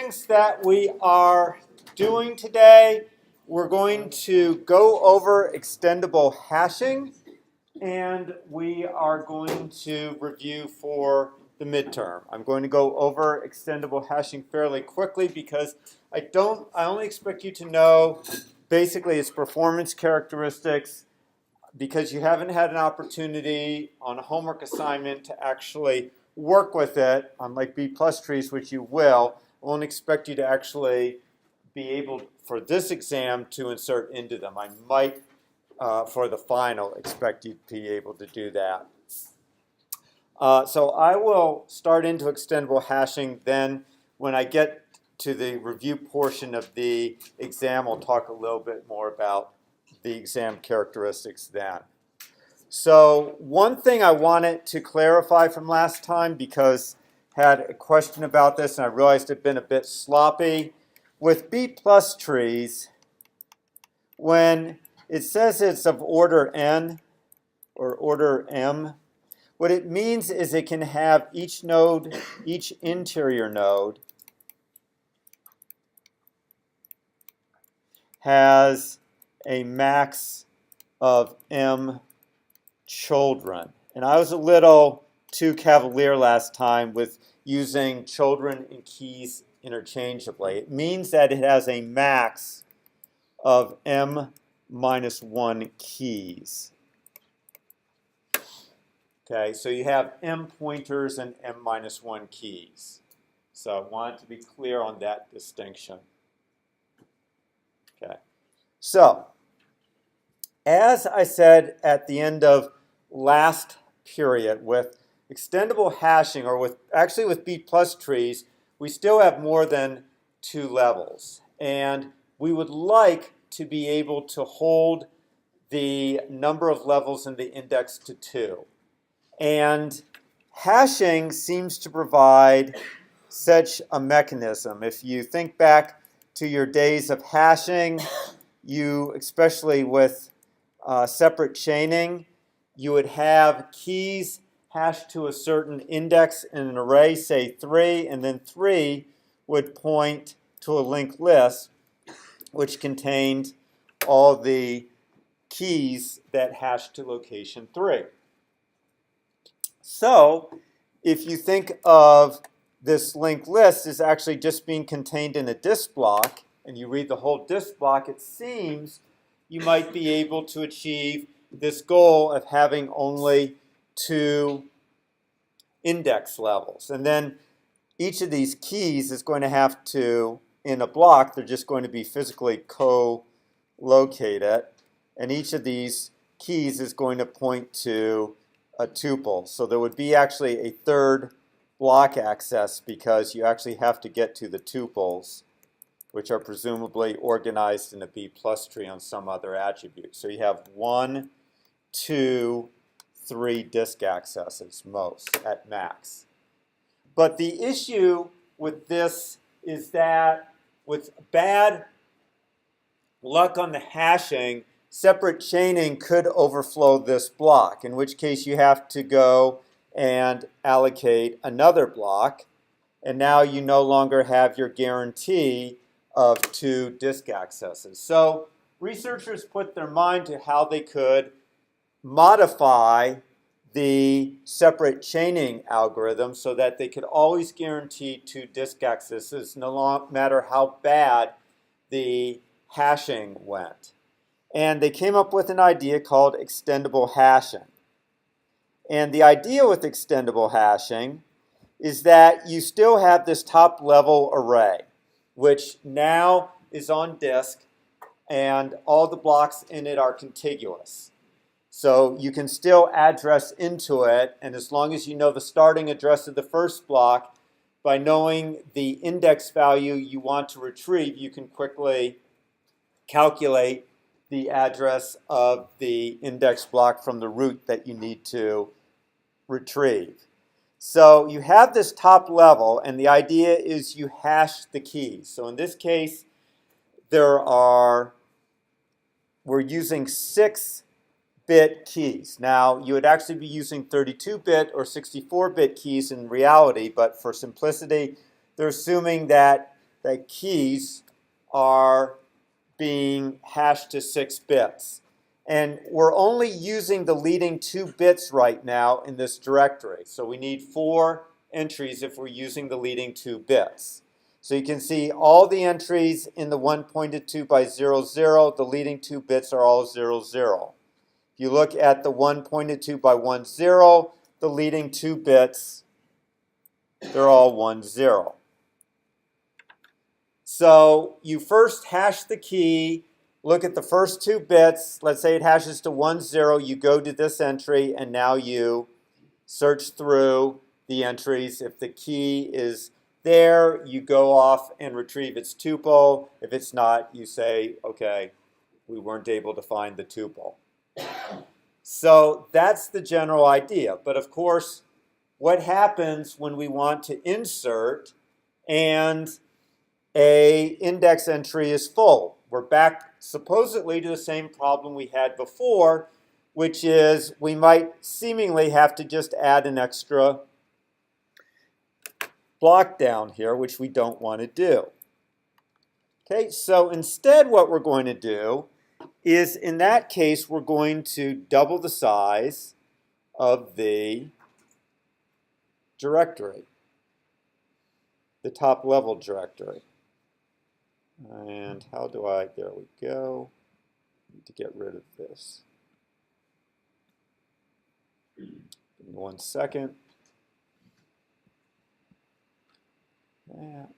things that we are doing today. We're going to go over extendable hashing, and we are going to review for the midterm. I'm going to go over extendable hashing fairly quickly because I only expect you to know basically its performance characteristics, because you haven't had an opportunity on a homework assignment to actually work with it, unlike B+ trees, which you will. I won't expect you to actually be able, for this exam, to insert into them. I might, for the final, expect you to be able to do that. So I will start into extendable hashing. Then when I get to the review portion of the exam, I'll talk a little bit more about the exam characteristics then. So one thing I wanted to clarify from last time, because I had a question about this and I realized it had been a bit sloppy. With B+ trees, when it says it's of order n or order m, what it means is it can have each node, each interior node has a max of m children. And I was a little too cavalier last time with using children and keys interchangeably. It means that it has a max of m-1 keys. Okay, so you have m pointers and m-1 keys. So I wanted to be clear on that distinction. Okay, so as I said at the end of last period, with extendable hashing, or with B+ trees, we still have more than 2 levels. And we would like to be able to hold the number of levels in the index to 2. And hashing seems to provide such a mechanism. If you think back to your days of hashing, especially with separate chaining, you would have keys hashed to a certain index in an array, say 3, and then 3 would point to a linked list which contained all the keys that hashed to location 3. So if you think of this linked list as actually just being contained in a disk block, and you read the whole disk block, it seems you might be able to achieve this goal of having only 2 index levels. And then each of these keys is going to have to, in a block, they're just going to be physically co-located. And each of these keys is going to point to a tuple. So there would be actually a third block access, because you actually have to get to the tuples, which are presumably organized in a B+ tree on some other attribute. So you have 1, 2, 3 disk accesses most at max. But the issue with this is that with bad luck on the hashing, separate chaining could overflow this block, in which case you have to go and allocate another block, and now you no longer have your guarantee of 2 disk accesses. So researchers put their mind to how they could modify the separate chaining algorithm so that they could always guarantee 2 disk accesses, no matter how bad the hashing went. And they came up with an idea called extendable hashing. And the idea with extendable hashing is that you still have this top-level array, which now is on disk, and all the blocks in it are contiguous. So you can still address into it, and as long as you know the starting address of the first block, by knowing the index value you want to retrieve, you can quickly calculate the address of the index block from the root that you need to retrieve. So you have this top level, and the idea is you hash the keys. So in this case, we're using 6-bit keys. Now, you would actually be using 32-bit or 64-bit keys in reality, but for simplicity, they're assuming that that keys are being hashed to 6 bits. And we're only using the leading 2 bits right now in this directory. So we need 4 entries if we're using the leading 2 bits. So you can see all the entries in the one pointed to by 0, 0, the leading 2 bits are all 0, 0. If you look at the one pointed to by 1, 0, the leading 2 bits, they're all 1, 0. So you first hash the key, look at the first 2 bits. Let's say it hashes to 1, 0. You go to this entry, and now you search through the entries. If the key is there, you go off and retrieve its tuple. If it's not, you say, okay, we weren't able to find the tuple. So that's the general idea. But of course, what happens when we want to insert and a index entry is full? We're back supposedly to the same problem we had before, which is we might seemingly have to just add an extra block down here, which we don't want to do. Okay, so instead what we're going to do is, in that case, we're going to double the size of the directory, the top level directory. And how do I, there we go. Need to get rid of this. Give me 1 second. That.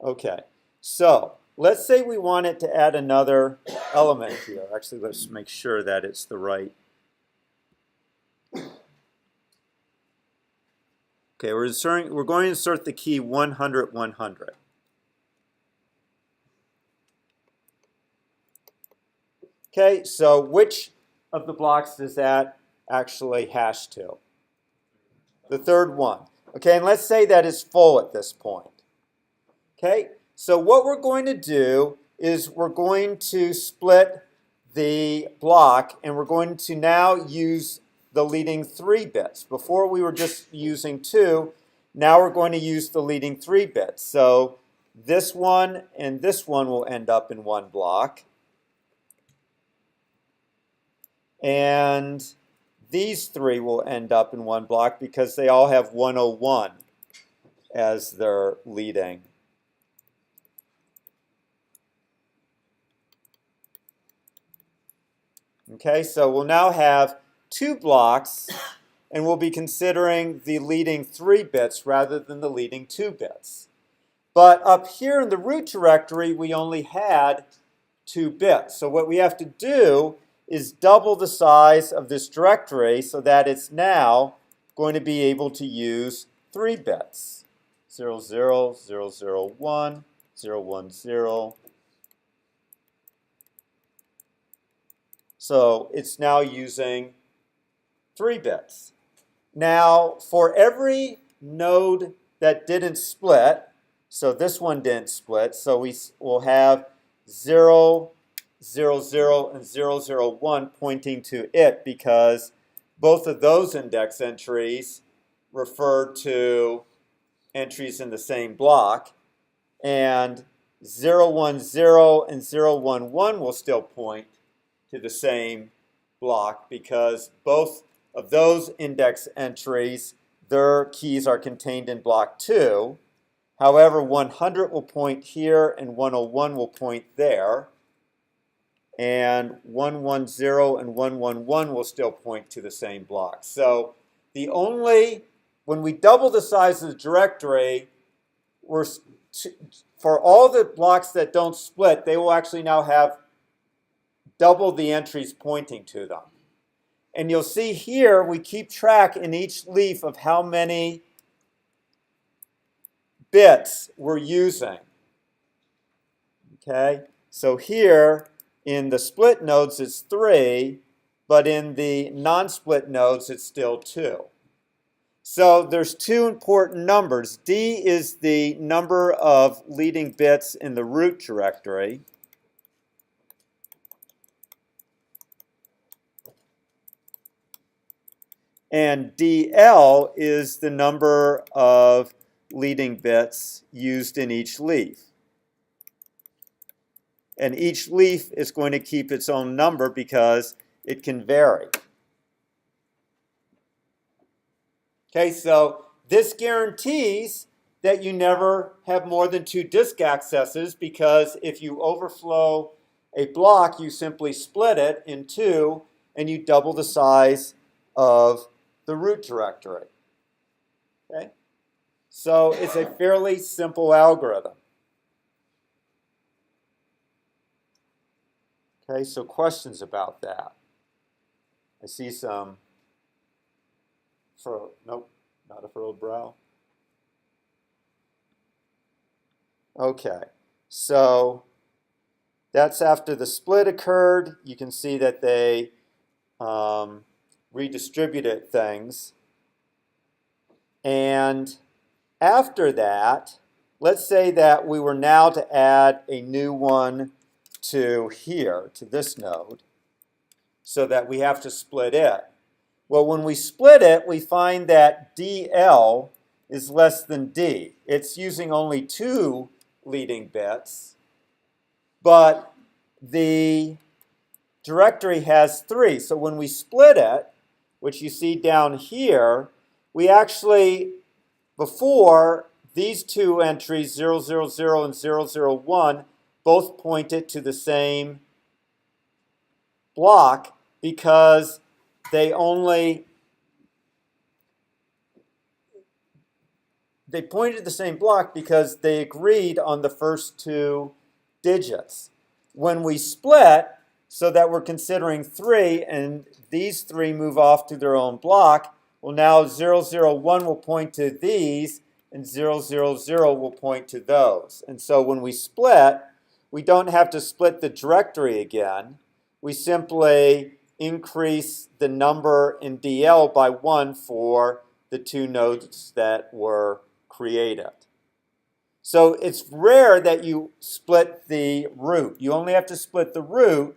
Okay, so let's say we wanted to add another element here. Actually, let's make sure that it's the right. Okay, we're going to insert the key 100, 100. Okay, so which of the blocks does that actually hash to? The third one. Okay, and let's say that is full at this point. Okay, so what we're going to do is we're going to split the block, and we're going to now use the leading 3 bits. Before we were just using 2. Now we're going to use the leading 3 bits. So this one and this one will end up in one block. And these 3 will end up in one block because they all have 101 as their leading. Okay, so we'll now have 2 blocks, and we'll be considering the leading 3 bits rather than the leading 2 bits. But up here in the root directory, we only had 2 bits. So what we have to do is double the size of this directory so that it's now going to be able to use 3 bits. 0, 0, 0, 0, 1, 0, 1, 0. So it's now using 3 bits. Now, for every node that didn't split, so this one didn't split, so we will have 0, 0, 0, and 0, 0, 1 pointing to it because both of those index entries refer to entries in the same block. And 0, 1, 0 and 0, 1, 1 will still point to the same block because both of those index entries, their keys are contained in block 2. However, 100 will point here and 101 will point there. And 110 and 111 will still point to the same block. So when we double the size of the directory, for all the blocks that don't split, they will actually now have double the entries pointing to them. And you'll see here, we keep track in each leaf of how many bits we're using. Okay, so here in the split nodes it's 3, but in the non-split nodes it's still 2. So there's 2 important numbers. D is the number of leading bits in the root directory. And DL is the number of leading bits used in each leaf. And each leaf is going to keep its own number because it can vary. Okay, so this guarantees that you never have more than 2 disk accesses, because if you overflow a block, you simply split it in 2 and you double the size of the root directory. Okay? So it's a fairly simple algorithm. Okay, so questions about that? I see some nope, not a furrowed brow. Okay, so that's after the split occurred. You can see that they redistributed things. And after that, let's say that we were now to add a new one to here, to this node, so that we have to split it. Well, when we split it, we find that DL is less than D. It's using only 2 leading bits, but the directory has 3. So when we split it, which you see down here, we actually, before, these 2 entries, 000 and 001, both pointed to the same block because they pointed to the same block because they agreed on the first 2 digits. When we split, so that we're considering 3, and these 3 move off to their own block, well, now 001 will point to these, and 000 will point to those. And so when we split, we don't have to split the directory again. We simply increase the number in DL by 1 for the 2 nodes that were created. So it's rare that you split the root. You only have to split the root,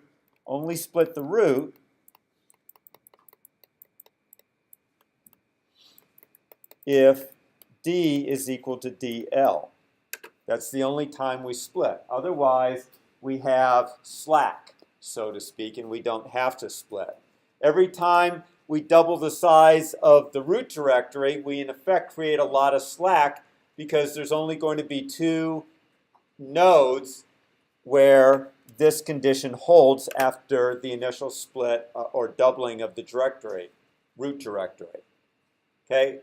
if D is equal to DL. That's the only time we split. Otherwise, we have slack, so to speak, and we don't have to split. Every time we double the size of the root directory, we in effect create a lot of slack because there's only going to be 2 nodes where this condition holds after the initial split or doubling of the directory, root directory. Okay?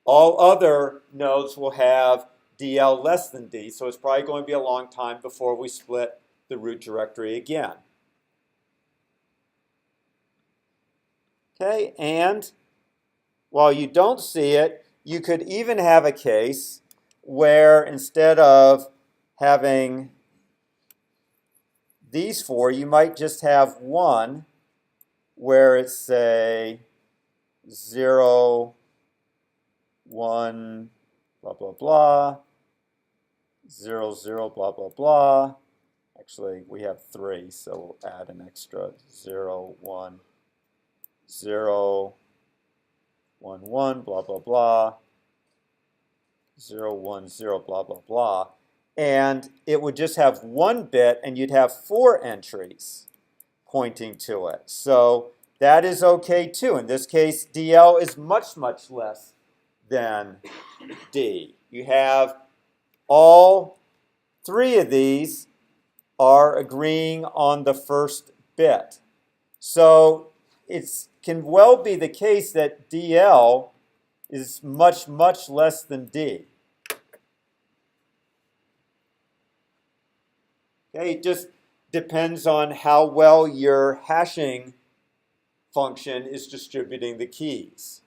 All other nodes will have DL less than D, so it's probably going to be a long time before we split the root directory again. Okay, and while you don't see it, you could even have a case where instead of having these 4, you might just have one where it's, say, 0, 1, blah, blah, blah, 0, 0, blah, blah, blah. Actually, we have 3, so we'll add an extra 0, 1, 0, 1, 1, blah, blah, blah, 0, 1, 0, blah, blah, blah. And it would just have 1 bit, and you'd have 4 entries pointing to it. So that is okay, too. In this case, DL is much, much less than D. You have all 3 of these are agreeing on the first bit. So it can well be the case that DL is much, much less than D. Okay, it just depends on how well your hashing function is distributing the keys.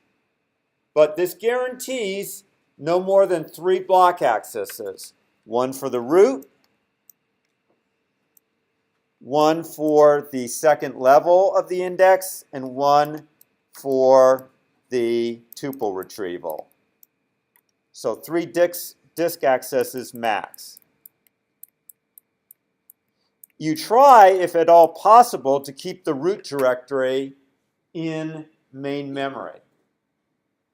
But this guarantees no more than 3 block accesses. 1 for the root, 1 for the second level of the index, and 1 for the tuple retrieval. So 3 disk accesses max. You try, if at all possible, to keep the root directory in main memory.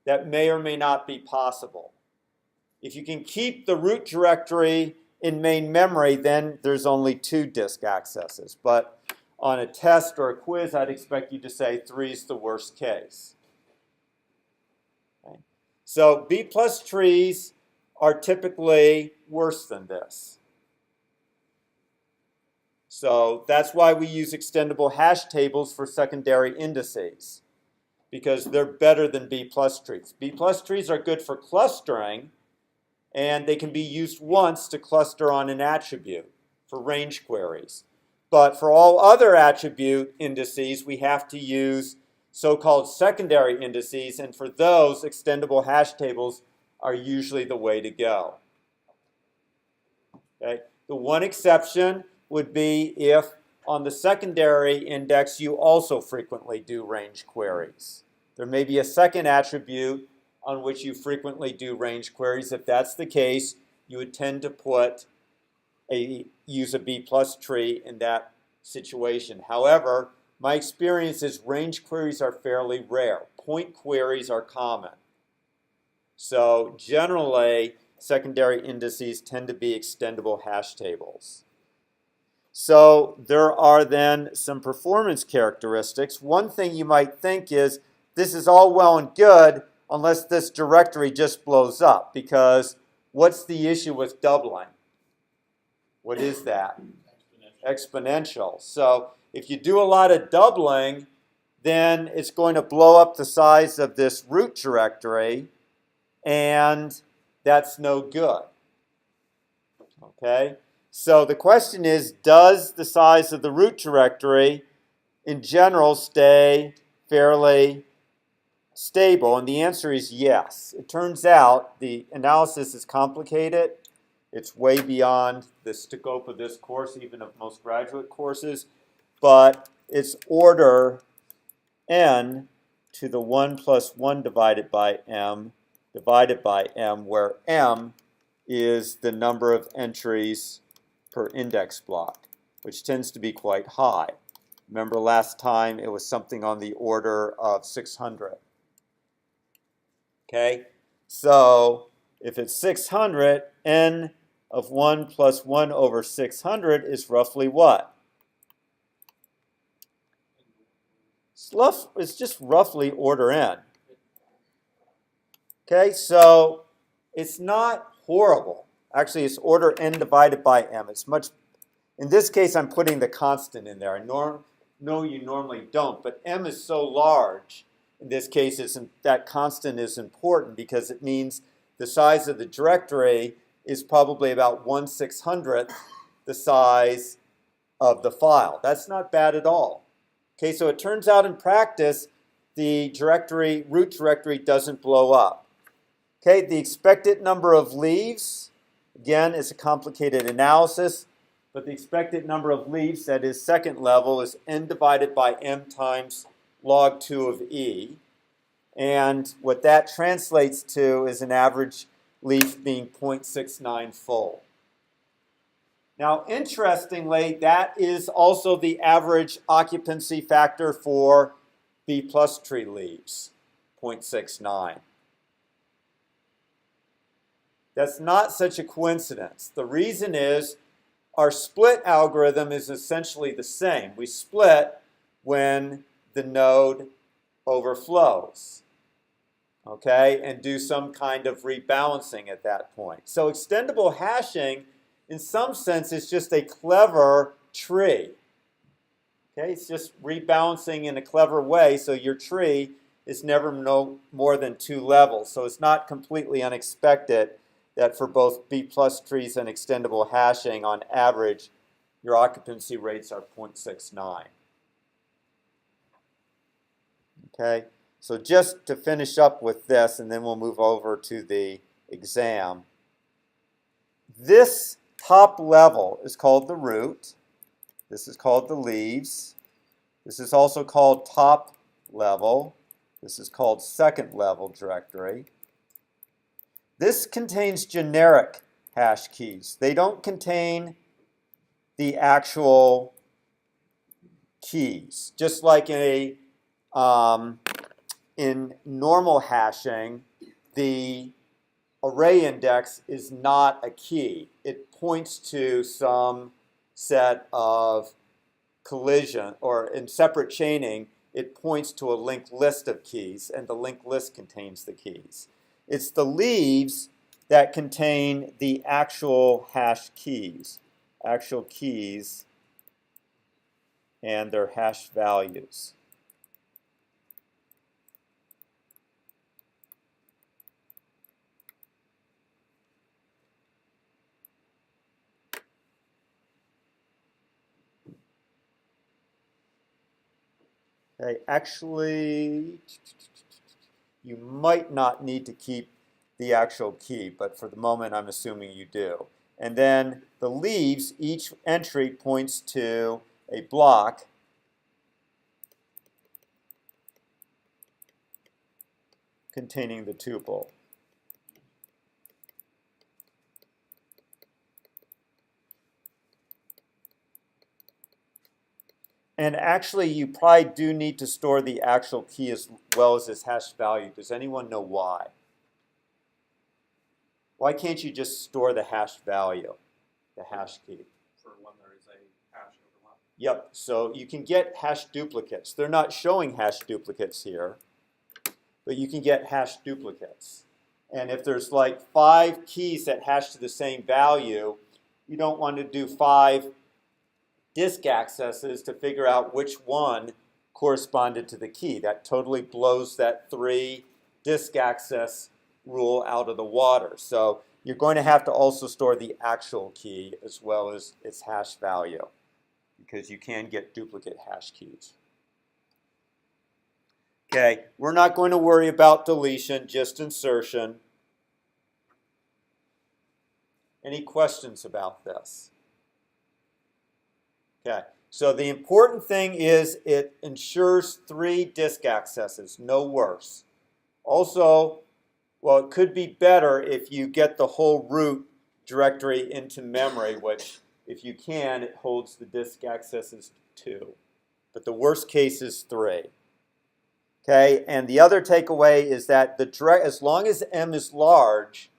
That may or may not be possible. If you can keep the root directory in main memory, then there's only 2 disk accesses. But on a test or a quiz, I'd expect you to say 3 is the worst case. Okay. So B plus trees are typically worse than this. So that's why we use extendable hash tables for secondary indices, because they're better than B plus trees. B plus trees are good for clustering, and they can be used once to cluster on an attribute for range queries. But for all other attribute indices, we have to use so-called secondary indices, and for those, extendable hash tables are usually the way to go. Okay? The one exception would be if on the secondary index you also frequently do range queries. There may be a second attribute on which you frequently do range queries. If that's the case, you would tend to use a B plus tree in that situation. However, my experience is range queries are fairly rare. Point queries are common. So generally, secondary indices tend to be extendable hash tables. So there are then some performance characteristics. One thing you might think is, this is all well and good unless this directory just blows up, because what's the issue with doubling? What is that? Exponential. So if you do a lot of doubling, then it's going to blow up the size of this root directory, and that's no good. Okay? So the question is, does the size of the root directory in general stay fairly stable? And the answer is yes. It turns out the analysis is complicated. It's way beyond the scope of this course, even of most graduate courses. But it's order n to the 1 plus 1 divided by m, where m is the number of entries per index block, which tends to be quite high. Remember last time it was something on the order of 600. Okay, so if it's 600, n of 1 plus 1 over 600 is roughly what? It's just roughly order n. Okay, so it's not horrible. Actually, it's order n divided by m. It's much, in this case, I'm putting the constant in there. I know you normally don't, but m is so large. In this case, that constant is important because it means the size of the directory is probably about 1/600th the size of the file. That's not bad at all. Okay, so it turns out in practice, the root directory doesn't blow up. Okay, the expected number of leaves, again, is a complicated analysis, but the expected number of leaves, that is second level, is n divided by m times log 2 of e. And what that translates to is an average leaf being 0.69 full. Now, interestingly, that is also the average occupancy factor for B plus tree leaves, 0.69. That's not such a coincidence. The reason is our split algorithm is essentially the same. We split when the node overflows, okay, and do some kind of rebalancing at that point. So extendable hashing, in some sense, is just a clever tree. Okay, it's just rebalancing in a clever way, so your tree is never no more than 2 levels. So it's not completely unexpected that for both B plus trees and extendable hashing, on average, your occupancy rates are 0.69. Okay, so just to finish up with this, and then we'll move over to the exam. This top level is called the root. This is called the leaves. This is also called top level. This is called second level directory. This contains generic hash keys. They don't contain the actual keys. Just like in normal hashing, the array index is not a key. It points to some set of collision, or in separate chaining, it points to a linked list of keys, and the linked list contains the keys. It's the leaves that contain the actual hash keys, and their hash values. Okay, actually, you might not need to keep the actual key, but for the moment, I'm assuming you do. And then the leaves, each entry points to a block containing the tuple. And actually, you probably do need to store the actual key as well as its hash value. Does anyone know why? Why can't you just store the hash value, the hash key? For when there is a hash overlap. Yep, so you can get hash duplicates. They're not showing hash duplicates here, but you can get hash duplicates. And if there's like 5 keys that hash to the same value, you don't want to do 5 disk accesses to figure out which one corresponded to the key. That totally blows that 3 disk access rule out of the water. So you're going to have to also store the actual key as well as its hash value, because you can get duplicate hash keys. Okay, we're not going to worry about deletion, just insertion. Any questions about this? Okay, so the important thing is it ensures 3 disk accesses, no worse. Also, well, it could be better if you get the whole root directory into memory, which, if you can, it holds the disk accesses 2. But the worst case is 3. Okay, and the other takeaway is that as long as M is large,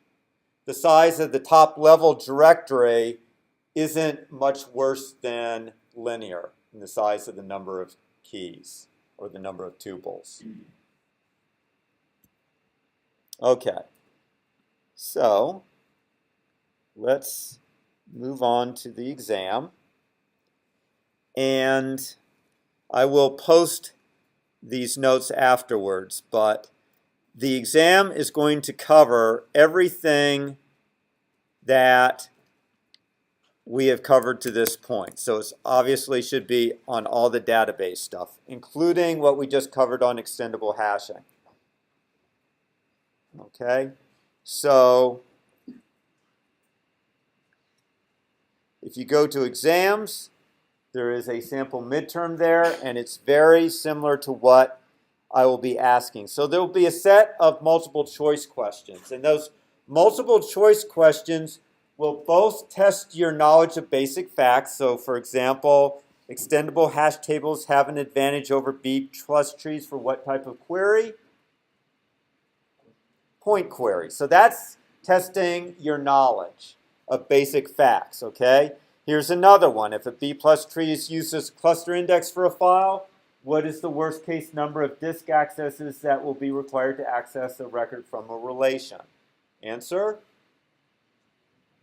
the size of the top level directory isn't much worse than linear in the size of the number of keys or the number of tuples. Okay, so let's move on to the exam. And I will post these notes afterwards, but the exam is going to cover everything that we have covered to this point. So it obviously should be on all the database stuff, including what we just covered on extendable hashing. Okay, so if you go to exams, there is a sample midterm there, and it's very similar to what I will be asking. So there will be a set of multiple choice questions, and those multiple choice questions will both test your knowledge of basic facts. So for example, extendable hash tables have an advantage over B plus trees for what type of query? Point query. So that's testing your knowledge of basic facts, okay? Here's another one. If a B plus tree is used as cluster index for a file, what is the worst case number of disk accesses that will be required to access a record from a relation? Answer?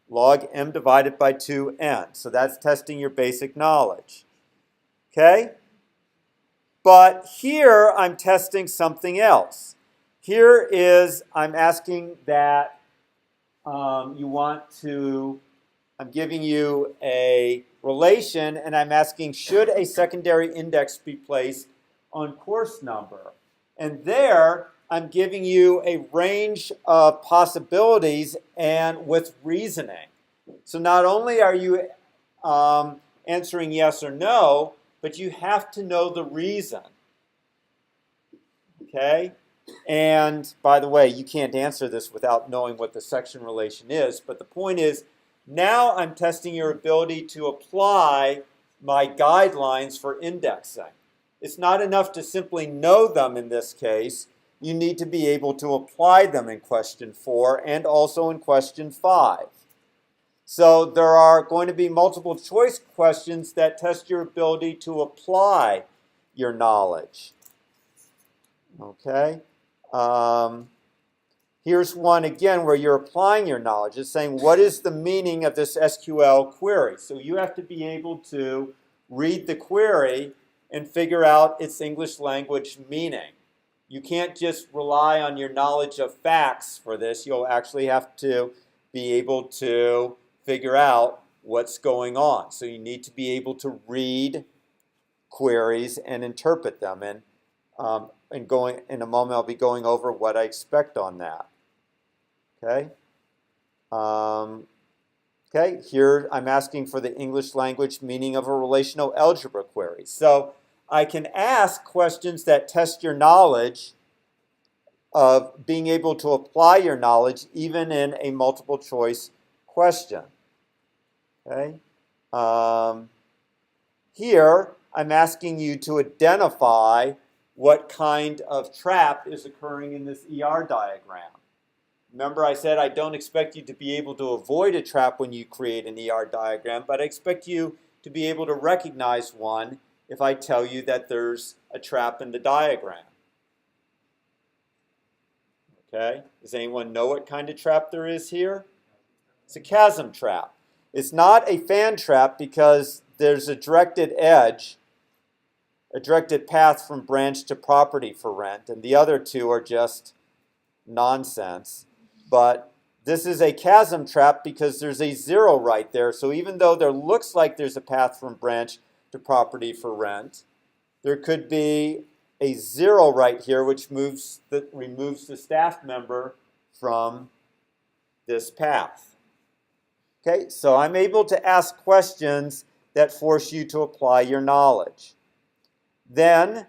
Log m divided by 2n. So that's testing your basic knowledge. Okay? But here I'm testing something else. Here is, I'm asking that I'm giving you a relation, and I'm asking, should a secondary index be placed on course number? And there, I'm giving you a range of possibilities and with reasoning. So not only are you answering yes or no, but you have to know the reason. Okay? And by the way, you can't answer this without knowing what the section relation is, but the point is, now I'm testing your ability to apply my guidelines for indexing. It's not enough to simply know them in this case. you need to be able to apply them in question 4 and also in question 5. So there are going to be multiple choice questions that test your ability to apply your knowledge. Okay? Here's one again where you're applying your knowledge. It's saying, what is the meaning of this SQL query? So you have to be able to read the query and figure out its English language meaning. You can't just rely on your knowledge of facts for this. You'll actually have to be able to figure out what's going on. So you need to be able to read queries and interpret them. And in a moment, I'll be going over what I expect on that. Okay. Okay, here I'm asking for the English language meaning of a relational algebra query. So I can ask questions that test your knowledge of being able to apply your knowledge even in a multiple choice question. Okay. Here I'm asking you to identify what kind of trap is occurring in this ER diagram. Remember, I said I don't expect you to be able to avoid a trap when you create an ER diagram, but I expect you to be able to recognize one if I tell you that there's a trap in the diagram. Okay? Does anyone know what kind of trap there is here? It's a chasm trap. It's not a fan trap because there's a directed edge, a directed path from branch to property for rent, and the other two are just nonsense. But this is a chasm trap because there's a 0 right there. So even though there looks like there's a path from branch to property for rent, there could be a 0 right here which removes the staff member from this path. Okay, so I'm able to ask questions that force you to apply your knowledge. Then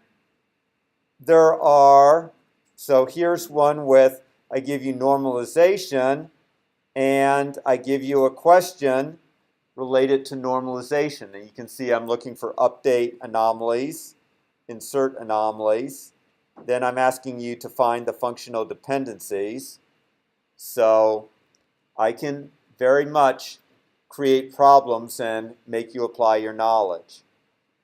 there are, so here's one with, I give you normalization, and I give you a question related to normalization. And you can see I'm looking for update anomalies, insert anomalies. Then I'm asking you to find the functional dependencies. So I can very much create problems and make you apply your knowledge.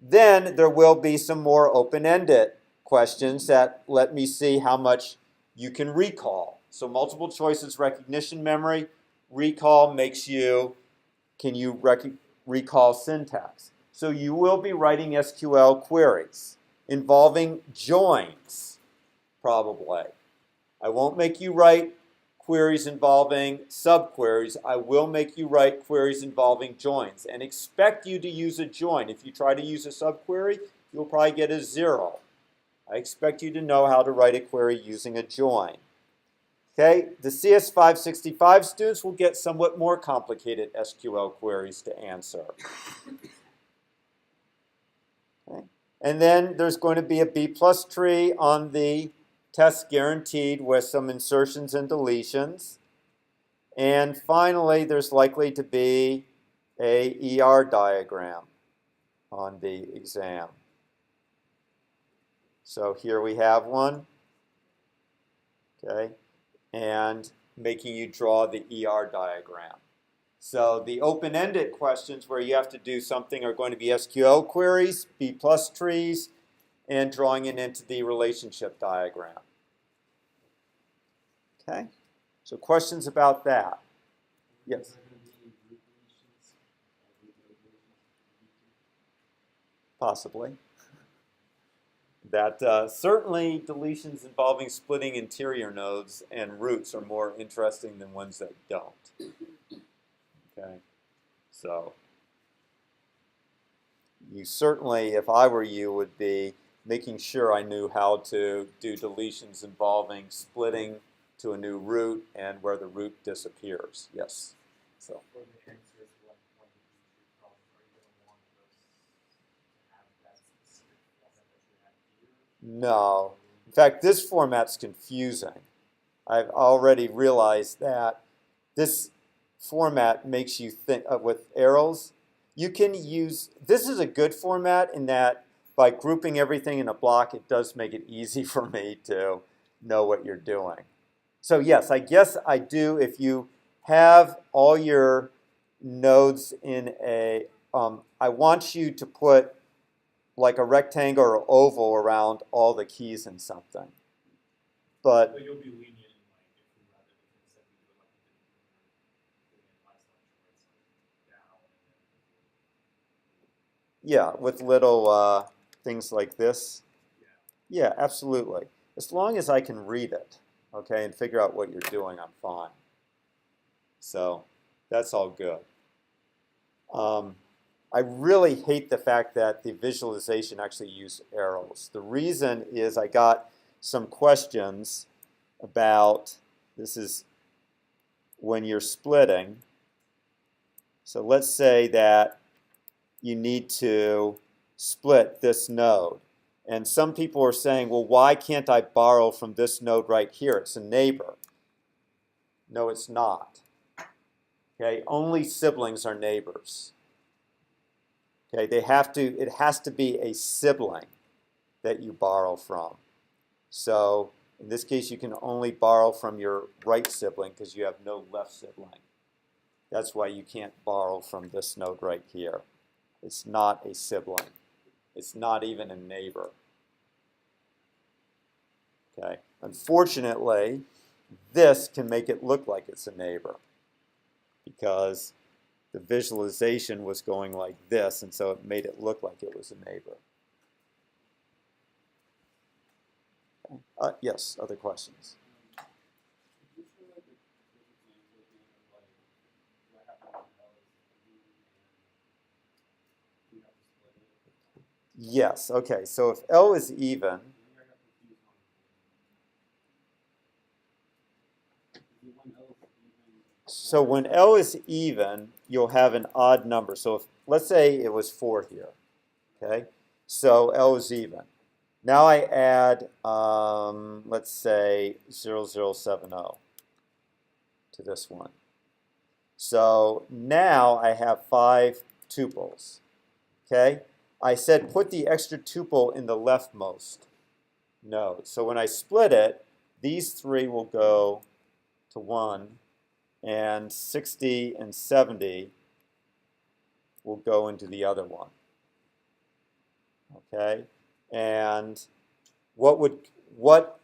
Then there will be some more open-ended questions that let me see how much you can recall. So multiple choices recognition memory. Recall makes you, can you recall syntax? So you will be writing SQL queries involving joins, probably. I won't make you write queries involving subqueries. I will make you write queries involving joins and expect you to use a join. If you try to use a subquery, you'll probably get a 0. I expect you to know how to write a query using a join. Okay, the CS565 students will get somewhat more complicated SQL queries to answer. Okay. And then there's going to be a B+ tree on the test guaranteed with some insertions and deletions. And finally, there's likely to be a ER diagram on the exam. So here we have one. Okay. And making you draw the ER diagram. So the open-ended questions where you have to do something are going to be SQL queries, B+ trees, and drawing it into the relationship diagram. Okay? So questions about that? Yes? Possibly. That certainly deletions involving splitting interior nodes and roots are more interesting than ones that don't. Okay, so you certainly, if I were you, would be making sure I knew how to do deletions involving splitting to a new root and where the root disappears. Yes. So. No. In fact, this format's confusing. I've already realized that this format makes you think with arrows. You can use, this is a good format in that by grouping everything in a block, it does make it easy for me to know what you're doing. So yes, I guess I do. If you have all your nodes in a, I want you to put like a rectangle or oval around all the keys in something. But You'll be lenient in like if we rather than instead we do like we did in last lecture where it's like down and then yeah, with little things like this. yeah. Yeah, absolutely. As long as I can read it, okay, and figure out what you're doing, I'm fine. So that's all good. I really hate the fact that the visualization actually used arrows. The reason is I got some questions about, this is when you're splitting. So let's say that you need to split this node. And some people are saying, well, why can't I borrow from this node right here? It's a neighbor. No, it's not. Okay, only siblings are neighbors. Okay, it has to be a sibling that you borrow from. So in this case, you can only borrow from your right sibling because you have no left sibling. That's why you can't borrow from this node right here. It's not a sibling. It's not even a neighbor. Okay. Unfortunately, this can make it look like it's a neighbor because the visualization was going like this, and so it made it look like it was a neighbor. Yes, other questions? Yes, okay, so if L is even, so when L is even, you'll have an odd number. So if, let's say it was 4 here, okay? So L is even. Now I add, let's say 0070 to this one. So now I have 5 tuples, okay? I said put the extra tuple in the leftmost node. So when I split it, these 3 will go to 1, and 60 and 70 will go into the other one. Okay? And what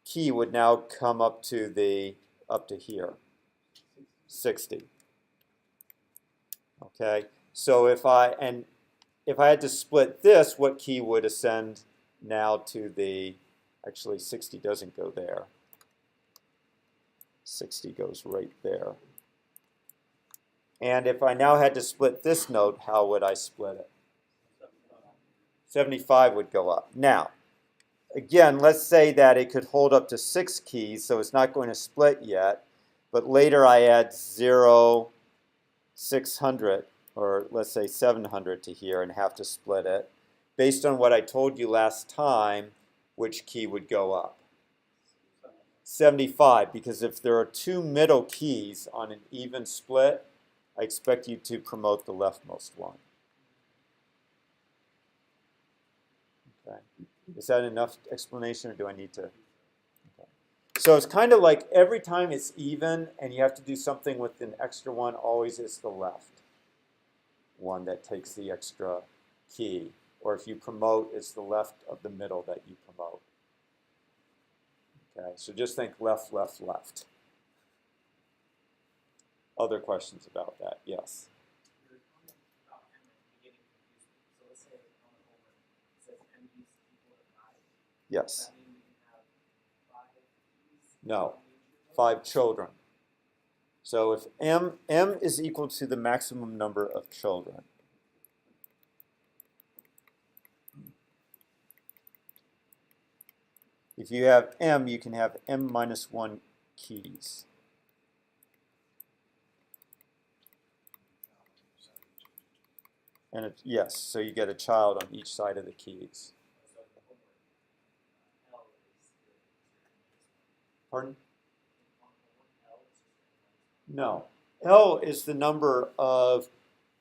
key would now come up to here? 60. Okay? So if I had to split this, what key would ascend now to the, actually 60 doesn't go there. 60 goes right there. And if I now had to split this node, how would I split it? 75 would go up. Now, again, let's say that it could hold up to 6 keys, so it's not going to split yet. But later I add 0, 600, or let's say 700 to here and have to split it. Based on what I told you last time, which key would go up? 75, because if there are 2 middle keys on an even split, I expect you to promote the leftmost one. Okay. Is that enough explanation, or do I need to? Okay. So it's kind of like every time it's even and you have to do something with an extra one, always it's the left one that takes the extra key. Or if you promote, it's the left of the middle that you promote. Okay, so just think left, left, left. Other questions about that? Yes. Yes. No. 5 children. So if m is equal to the maximum number of children, if you have m, you can have m minus 1 keys. And yes, so you get a child on each side of the keys. Pardon? No. L is the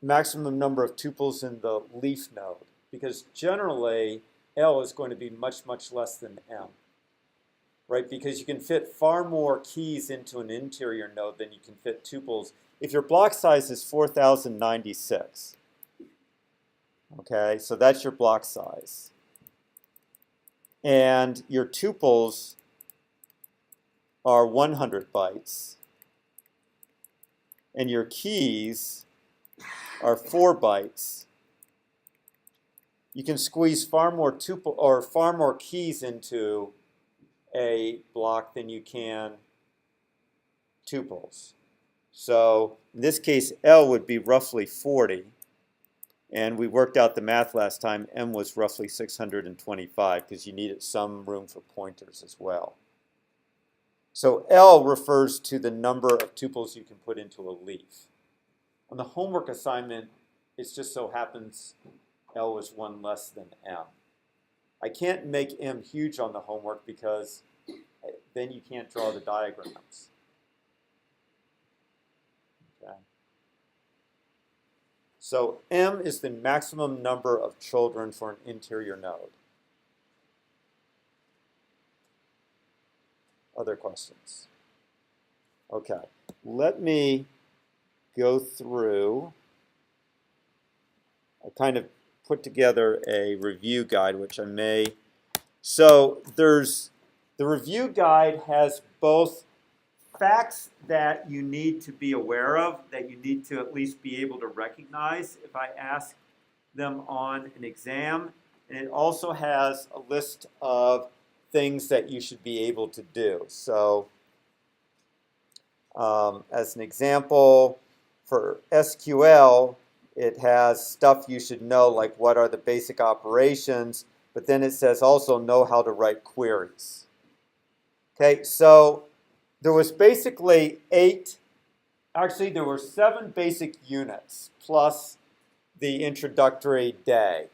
maximum number of tuples in the leaf node, because generally L is going to be much, much less than M. right? Because you can fit far more keys into an interior node than you can fit tuples. If your block size is 4096, okay, so that's your block size. And your tuples are 100 bytes. And your keys are 4 bytes. You can squeeze far more tuple or far more keys into a block than you can tuples. So in this case, L would be roughly 40. And we worked out the math last time. M was roughly 625 because you needed some room for pointers as well. So L refers to the number of tuples you can put into a leaf. On the homework assignment, it just so happens L is 1 less than M. I can't make M huge on the homework because then you can't draw the diagrams. Okay. So M is the maximum number of children for an interior node. Other questions? Okay, let me go through. I kind of put together a review guide, which I may. So the review guide has both facts that you need to be aware of, that you need to at least be able to recognize if I ask them on an exam, and it also has a list of things that you should be able to do. So as an example, for SQL, it has stuff you should know, like what are the basic operations, but then it says also know how to write queries. Okay, so there was basically there were 7 basic units plus the introductory day.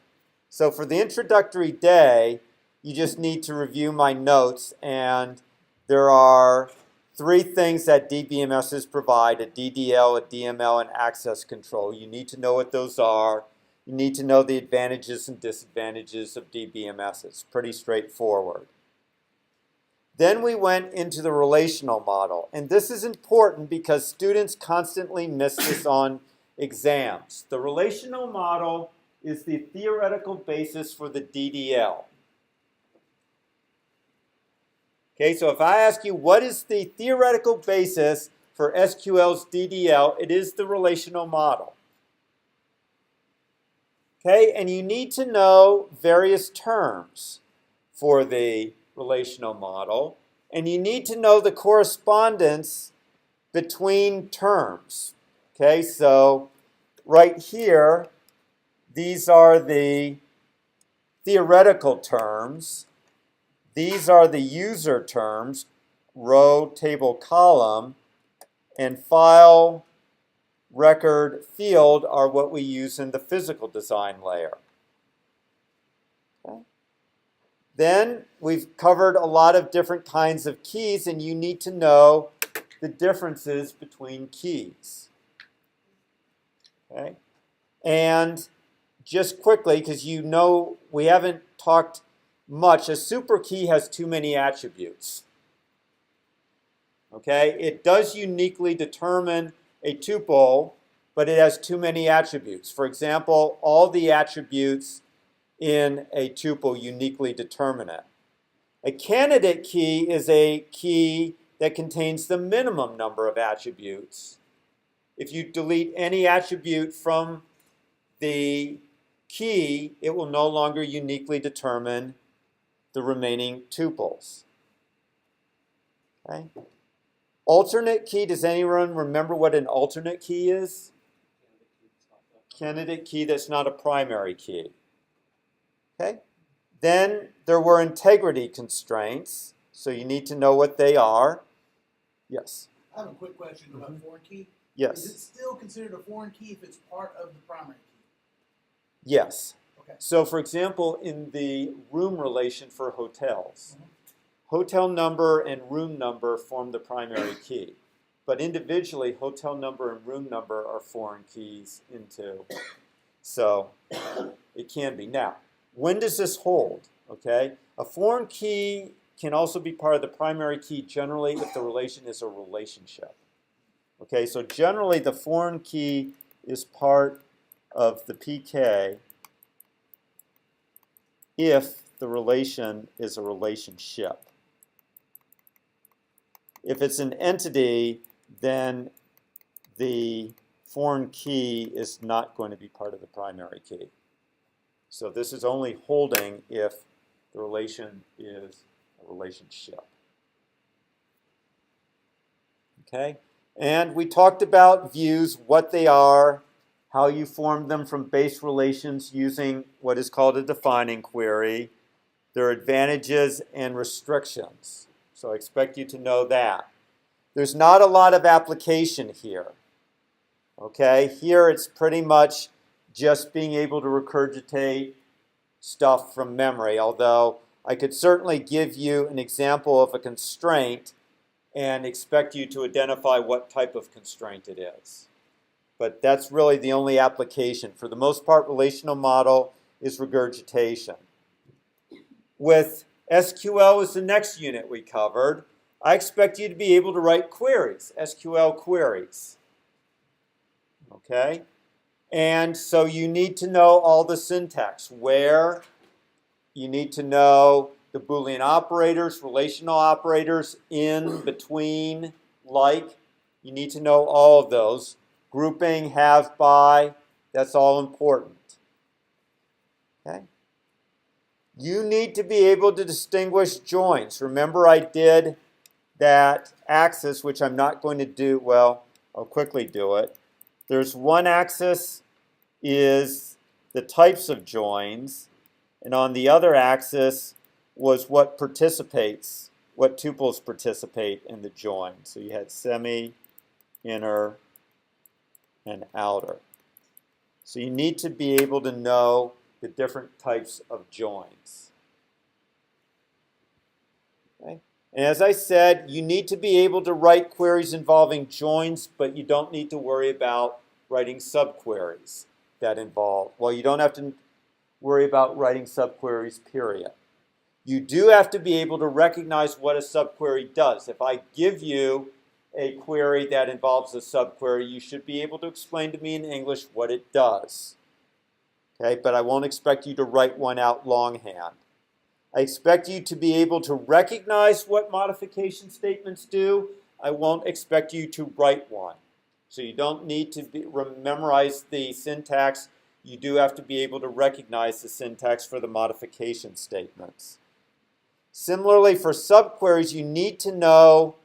So for the introductory day, you just need to review my notes, and there are 3 things that DBMSs provide: a DDL, a DML, and access control. You need to know what those are. You need to know the advantages and disadvantages of DBMSs. Pretty straightforward. Then we went into the relational model, and this is important because students constantly miss this on exams. The relational model is the theoretical basis for the DDL. Okay, so if I ask you what is the theoretical basis for SQL's DDL, it is the relational model. Okay, and you need to know various terms for the relational model, and you need to know the correspondence between terms. Okay, so right here, these are the theoretical terms. These are the user terms, row, table, column, and file, record, field are what we use in the physical design layer. Okay. Then we've covered a lot of different kinds of keys, and you need to know the differences between keys. Okay. And just quickly, because you know we haven't talked much, a super key has too many attributes. Okay, it does uniquely determine a tuple, but it has too many attributes. For example, all the attributes in a tuple uniquely determine it. A candidate key is a key that contains the minimum number of attributes. If you delete any attribute from the key, it will no longer uniquely determine the remaining tuples. Okay. Alternate key, does anyone remember what an alternate key is? Candidate key that's not a primary key. Okay. Then there were integrity constraints, so you need to know what they are. Yes. I have a quick question about foreign key. Yes. Is it still considered a foreign key if it's part of the primary key? Yes. Okay. So for example, in the room relation for hotels, hotel number and room number form the primary key. But individually, hotel number and room number are foreign keys into. So it can be. Now, when does this hold? Okay, a foreign key can also be part of the primary key generally if the relation is a relationship. Okay, so generally the foreign key is part of the PK if the relation is a relationship. If it's an entity, then the foreign key is not going to be part of the primary key. So this is only holding if the relation is a relationship. Okay? And we talked about views, what they are, how you form them from base relations using what is called a defining query, their advantages and restrictions. So I expect you to know that. There's not a lot of application here. Okay? Here it's pretty much just being able to regurgitate stuff from memory, although I could certainly give you an example of a constraint and expect you to identify what type of constraint it is. But that's really the only application. For the most part, relational model is regurgitation. With SQL as the next unit we covered, I expect you to be able to write queries, SQL queries. Okay? And so you need to know all the syntax. Where, you need to know the Boolean operators, relational operators, in, between, like. You need to know all of those. Grouping, have, by, that's all important. Okay? You need to be able to distinguish joins. Remember I did that axis, which I'm not going to do, well, I'll quickly do it. There's one axis is the types of joins, and on the other axis was what participates, what tuples participate in the join. So you had semi, inner, and outer. So you need to be able to know the different types of joins. Okay? And as I said, you need to be able to write queries involving joins, but you don't need to worry about writing subqueries that involve, well, you don't have to worry about writing subqueries, period. You do have to be able to recognize what a subquery does. If I give you a query that involves a subquery, you should be able to explain to me in English what it does. Okay, but I won't expect you to write one out longhand. I expect you to be able to recognize what modification statements do. I won't expect you to write one. So you don't need to memorize the syntax. You do have to be able to recognize the syntax for the modification statements. Similarly, for subqueries, you need to know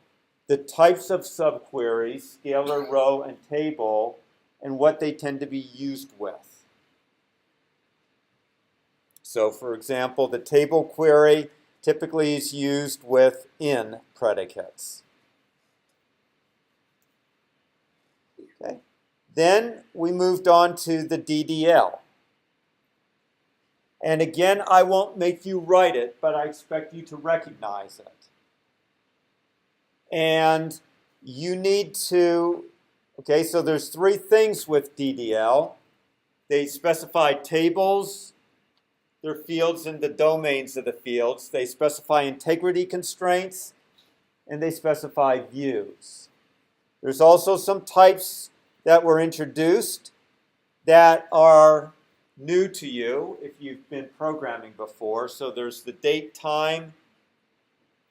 the types of subqueries, scalar, row, and table, and what they tend to be used with. So for example, the table query typically is used with in predicates. Okay. Then we moved on to the DDL. And again, I won't make you write it, but I expect you to recognize it. And you need to, okay, so there's three things with DDL. They specify tables, their fields, and the domains of the fields. They specify integrity constraints, and they specify views. There's also some types that were introduced that are new to you if you've been programming before. So there's the date time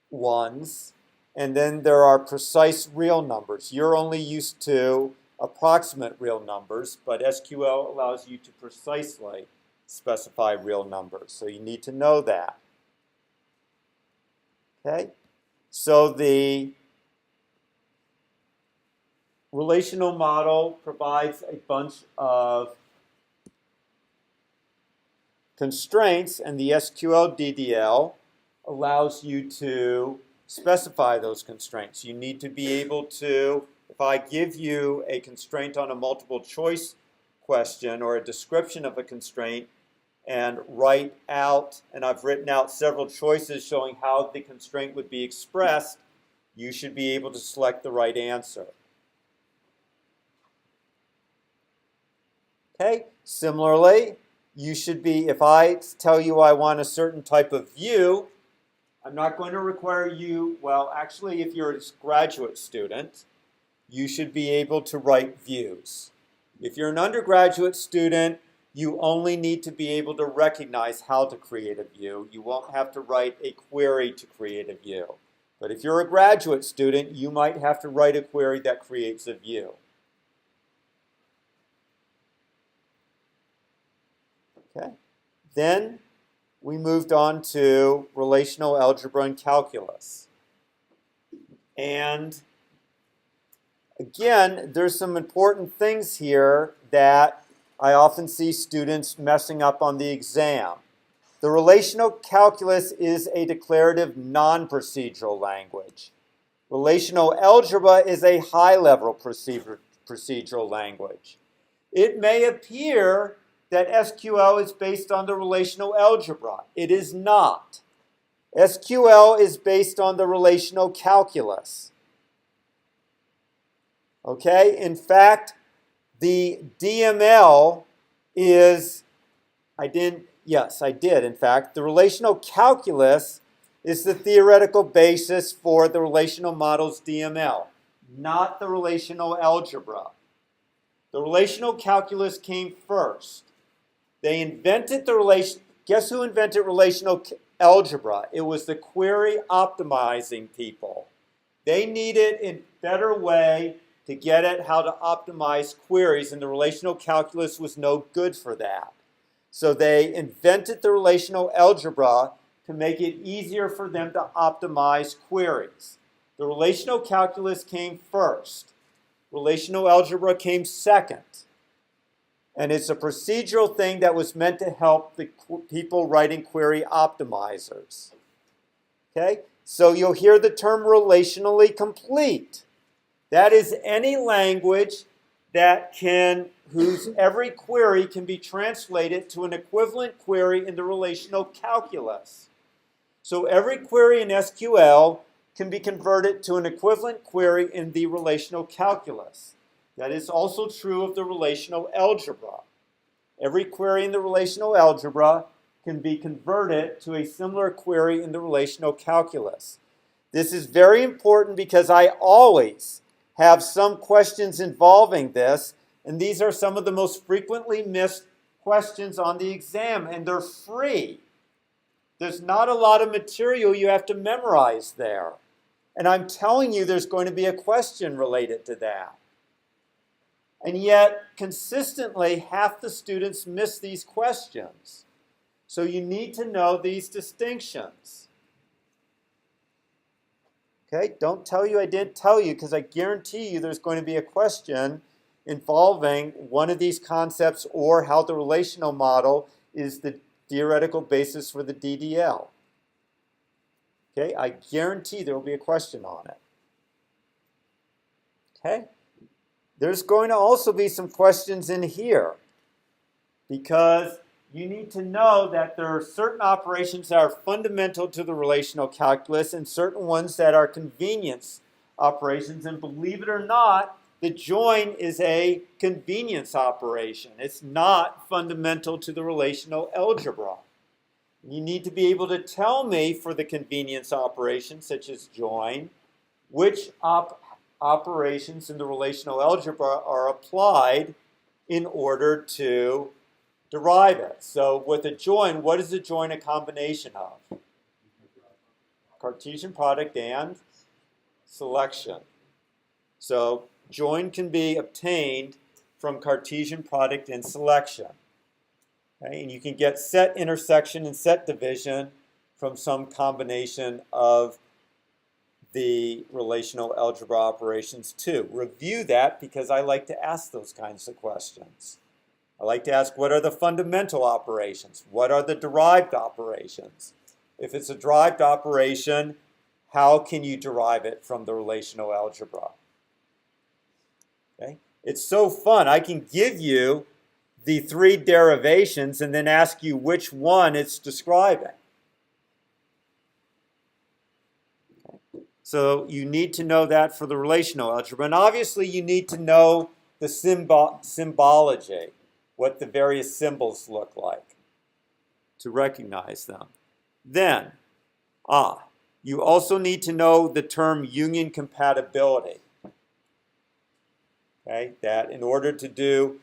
ones, and then there are precise real numbers. You're only used to approximate real numbers, but SQL allows you to precisely specify real numbers. So you need to know that. Okay? So the relational model provides a bunch of constraints, and the SQL DDL allows you to specify those constraints. You need to be able to, if I give you a constraint on a multiple choice question or a description of a constraint and write out, and I've written out several choices showing how the constraint would be expressed, you should be able to select the right answer. Okay, similarly, you should be, if I tell you I want a certain type of view, I'm not going to require you, well, actually, if you're a graduate student, you should be able to write views. If you're an undergraduate student, you only need to be able to recognize how to create a view. You won't have to write a query to create a view. But if you're a graduate student, you might have to write a query that creates a view. Okay. Then we moved on to relational algebra and calculus. And again, there's some important things here that I often see students messing up on the exam. The relational calculus is a declarative non-procedural language. Relational algebra is a high-level procedural language. It may appear that SQL is based on the relational algebra. It is not. SQL is based on the relational calculus. Okay? In fact, the DML is, I did. In fact, the relational calculus is the theoretical basis for the relational model's DML, not the relational algebra. The relational calculus came first. They invented the relation. Guess who invented relational algebra? It was the query optimizing people. They needed a better way to get at how to optimize queries, and the relational calculus was no good for that. So they invented the relational algebra to make it easier for them to optimize queries. The relational calculus came first. Relational algebra came second. And it's a procedural thing that was meant to help the people writing query optimizers. Okay? So you'll hear the term relationally complete. That is any language that whose every query can be translated to an equivalent query in the relational calculus. So every query in SQL can be converted to an equivalent query in the relational calculus. That is also true of the relational algebra. Every query in the relational algebra can be converted to a similar query in the relational calculus. This is very important because I always have some questions involving this, and these are some of the most frequently missed questions on the exam, and they're free. There's not a lot of material you have to memorize there. And I'm telling you there's going to be a question related to that. And yet, consistently, half the students miss these questions. So you need to know these distinctions. Okay, don't tell you I didn't tell you, because I guarantee you there's going to be a question involving one of these concepts or how the relational model is the theoretical basis for the DDL. Okay, I guarantee there will be a question on it. Okay, there's going to also be some questions in here, because you need to know that there are certain operations that are fundamental to the relational calculus and certain ones that are convenience operations. And believe it or not, the join is a convenience operation. It's not fundamental to the relational algebra. You need to be able to tell me for the convenience operations, such as join, which operations in the relational algebra are applied in order to derive it. So with a join, what is a join a combination of? Cartesian product and selection. So join can be obtained from Cartesian product and selection. Okay? And you can get set intersection and set division from some combination of the relational algebra operations too. Review that, because I like to ask those kinds of questions. I like to ask, what are the fundamental operations? What are the derived operations? If it's a derived operation, how can you derive it from the relational algebra? Okay? It's so fun. I can give you the 3 derivations and then ask you which one it's describing. Okay? So you need to know that for the relational algebra. And obviously you need to know the symbology, what the various symbols look like, to recognize them. Then, You also need to know the term union compatibility. Okay, that in order to do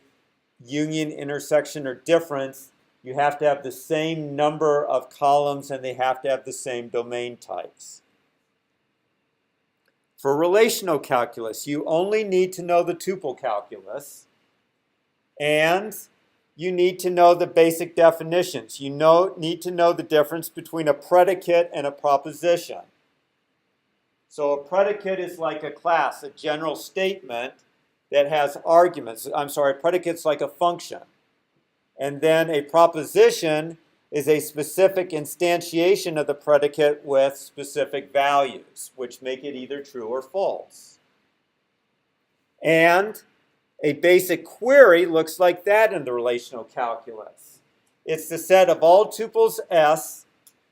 union, intersection, or difference, you have to have the same number of columns and they have to have the same domain types. For relational calculus, you only need to know the tuple calculus, and you need to know the basic definitions. You need to know the difference between a predicate and a proposition. So a predicate is like a class, a general statement that has arguments. I'm sorry, a predicate's like a function. And then a proposition is a specific instantiation of the predicate with specific values, which make it either true or false. And a basic query looks like that in the relational calculus. It's the set of all tuples S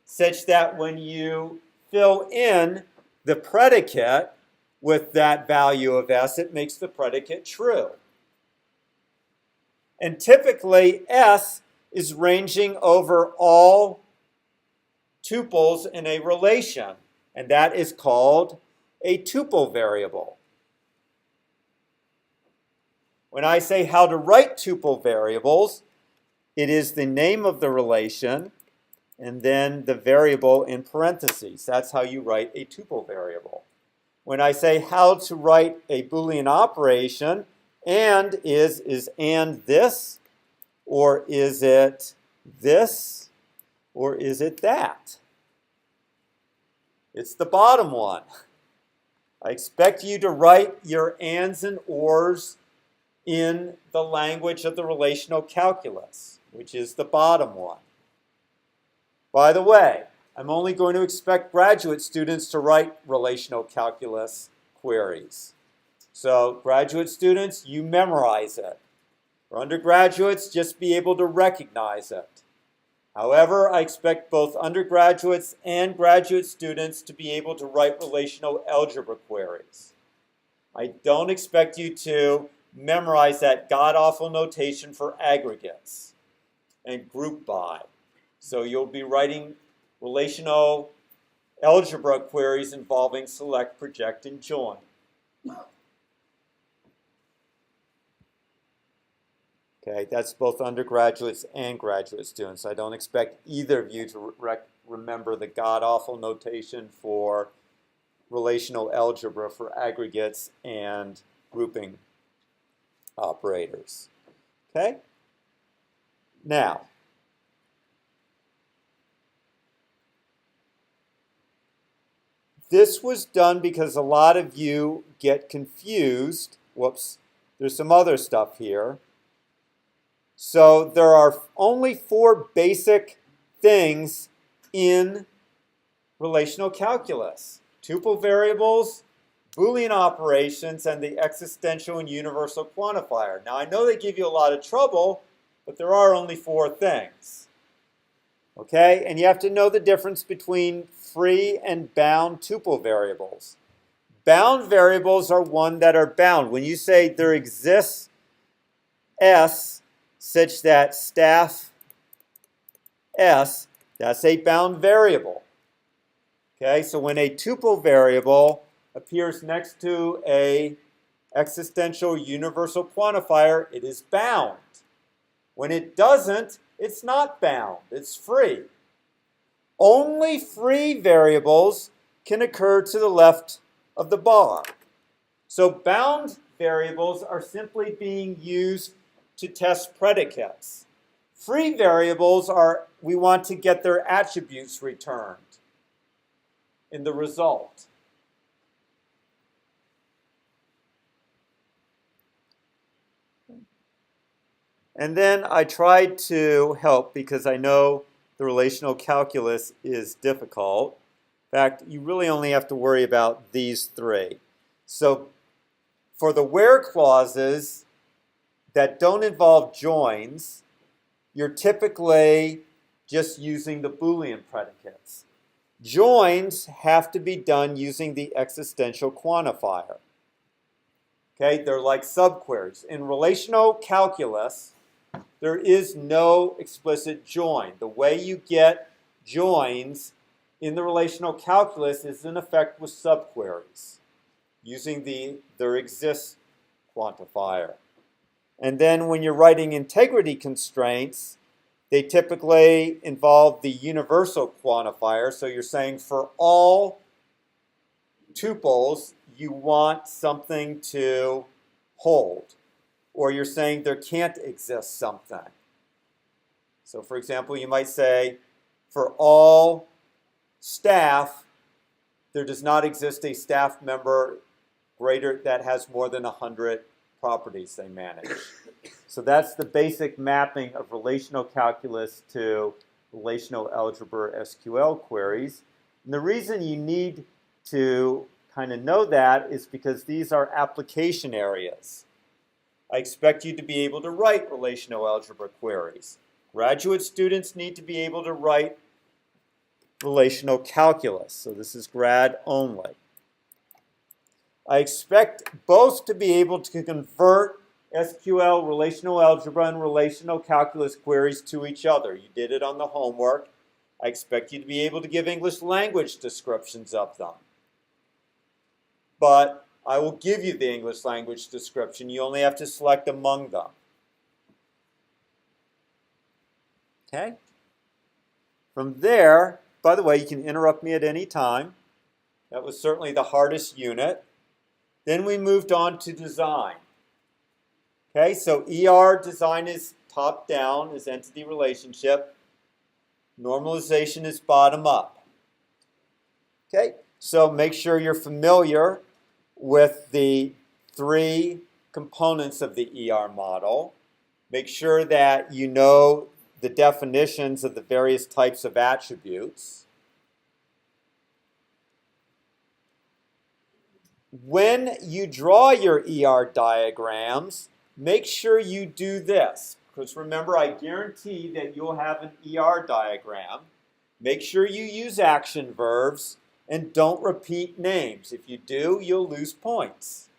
such that when you fill in the predicate with that value of S, it makes the predicate true. And typically, S is ranging over all tuples in a relation, and that is called a tuple variable. When I say how to write tuple variables, it is the name of the relation and then the variable in parentheses. That's how you write a tuple variable. When I say how to write a Boolean operation, and is and this, or is it this, or is it that? It's the bottom one. I expect you to write your ands and ors in the language of the relational calculus, which is the bottom one. By the way, I'm only going to expect graduate students to write relational calculus queries. So graduate students, you memorize it. For undergraduates, just be able to recognize it. However, I expect both undergraduates and graduate students to be able to write relational algebra queries. I don't expect you to memorize that god-awful notation for aggregates and group by. So you'll be writing relational algebra queries involving select, project, and join. Okay, that's both undergraduates and graduate students. I don't expect either of you to remember the god-awful notation for relational algebra for aggregates and grouping operators. Okay? Now, this was done because a lot of you get confused. Whoops, there's some other stuff here. So there are only 4 basic things in relational calculus: tuple variables, Boolean operations, and the existential and universal quantifier. Now I know they give you a lot of trouble, but there are only 4 things. Okay, and you have to know the difference between free and bound tuple variables. Bound variables are one that are bound. When you say there exists S such that staff S, that's a bound variable. Okay, so when a tuple variable appears next to a existential universal quantifier, it is bound. When it doesn't, it's not bound, it's free. Only free variables can occur to the left of the bar. So bound variables are simply being used to test predicates. Free variables are, we want to get their attributes returned in the result. And then I tried to help because I know the relational calculus is difficult. In fact, you really only have to worry about these 3. So for the where clauses that don't involve joins, you're typically just using the Boolean predicates. Joins have to be done using the existential quantifier. Okay, they're like subqueries. In relational calculus, there is no explicit join. The way you get joins in the relational calculus is in effect with subqueries using their exists quantifier. And then when you're writing integrity constraints, they typically involve the universal quantifier. So you're saying for all tuples, you want something to hold. Or you're saying there can't exist something. So for example, you might say for all staff, there does not exist a staff member that has more than 100 properties they manage. So that's the basic mapping of relational calculus to relational algebra SQL queries. And the reason you need to kind of know that is because these are application areas. I expect you to be able to write relational algebra queries. Graduate students need to be able to write relational calculus. So this is grad only. I expect both to be able to convert SQL, relational algebra, and relational calculus queries to each other. You did it on the homework. I expect you to be able to give English language descriptions of them. But I will give you the English language description. You only have to select among them. Okay? From there, by the way, you can interrupt me at any time. That was certainly the hardest unit. Then we moved on to design. Okay, so ER design is top down, is entity relationship. Normalization is bottom up. Okay, so make sure you're familiar with the three components of the ER model. Make sure that you know the definitions of the various types of attributes. When you draw your ER diagrams, make sure you do this. Because remember, I guarantee that you'll have an ER diagram. Make sure you use action verbs and don't repeat names. If you do, you'll lose points.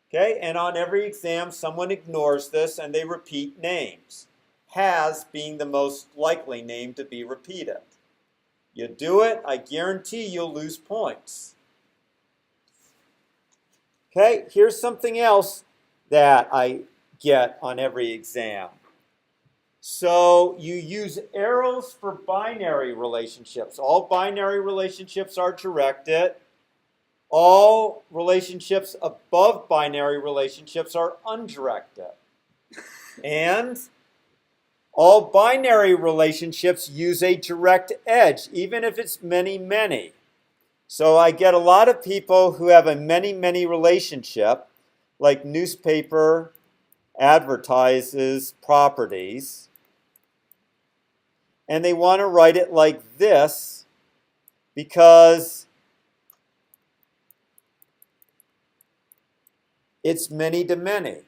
Okay, and on every exam, someone ignores this and they repeat names. Has being the most likely name to be repeated. You do it, I guarantee you'll lose points. Okay, here's something else that I get on every exam. So you use arrows for binary relationships. All binary relationships are directed. All relationships above binary relationships are undirected. And all binary relationships use a direct edge, even if it's many, many. So I get a lot of people who have a many, many relationship, like newspaper advertises properties, and they want to write it like this because it's many to many.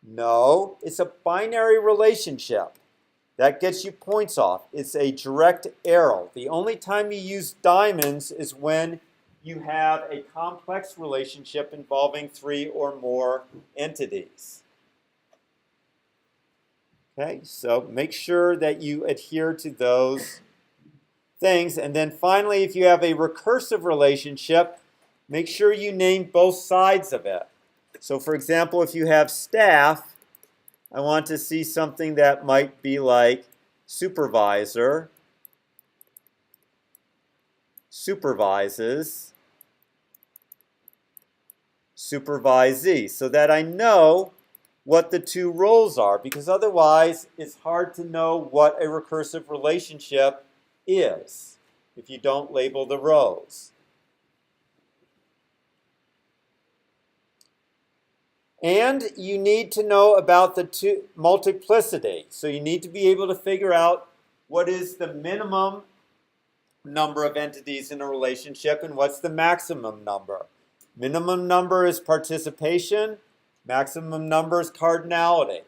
No, it's a binary relationship. That gets you points off. It's a direct arrow. The only time you use diamonds is when you have a complex relationship involving 3 or more entities. Okay, so make sure that you adhere to those things. And then finally, if you have a recursive relationship, make sure you name both sides of it. So for example, if you have staff, I want to see something that might be like supervisor, supervises, supervisee, so that I know what the two roles are, because otherwise it's hard to know what a recursive relationship is if you don't label the rows. And you need to know about the multiplicity. So you need to be able to figure out what is the minimum number of entities in a relationship and what's the maximum number. Minimum number is participation. Maximum number is cardinality.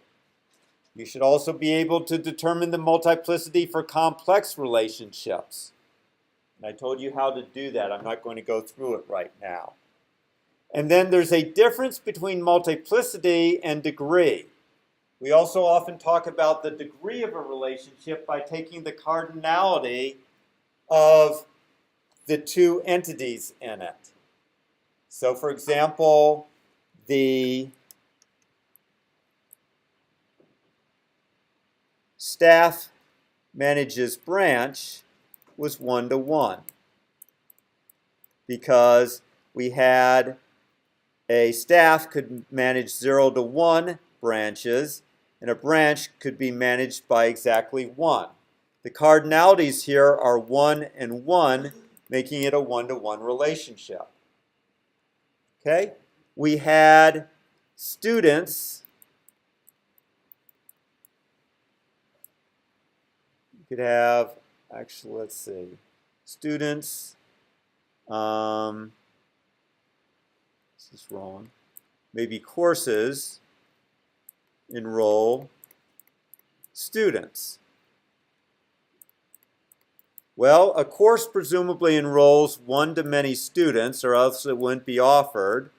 You should also be able to determine the multiplicity for complex relationships. And I told you how to do that. I'm not going to go through it right now. And then there's a difference between multiplicity and degree. We also often talk about the degree of a relationship by taking the cardinality of the two entities in it. So for example, the staff manages branch was 1-to-1 because we had a staff could manage 0-to-1 branches, and a branch could be managed by exactly 1. The cardinalities here are 1 and 1, making it a 1-to-1 relationship. Okay? We had students. You could have, actually, let's see, students. This is wrong. Maybe courses enroll students. Well, a course presumably enrolls one-to-many students, or else it wouldn't be offered.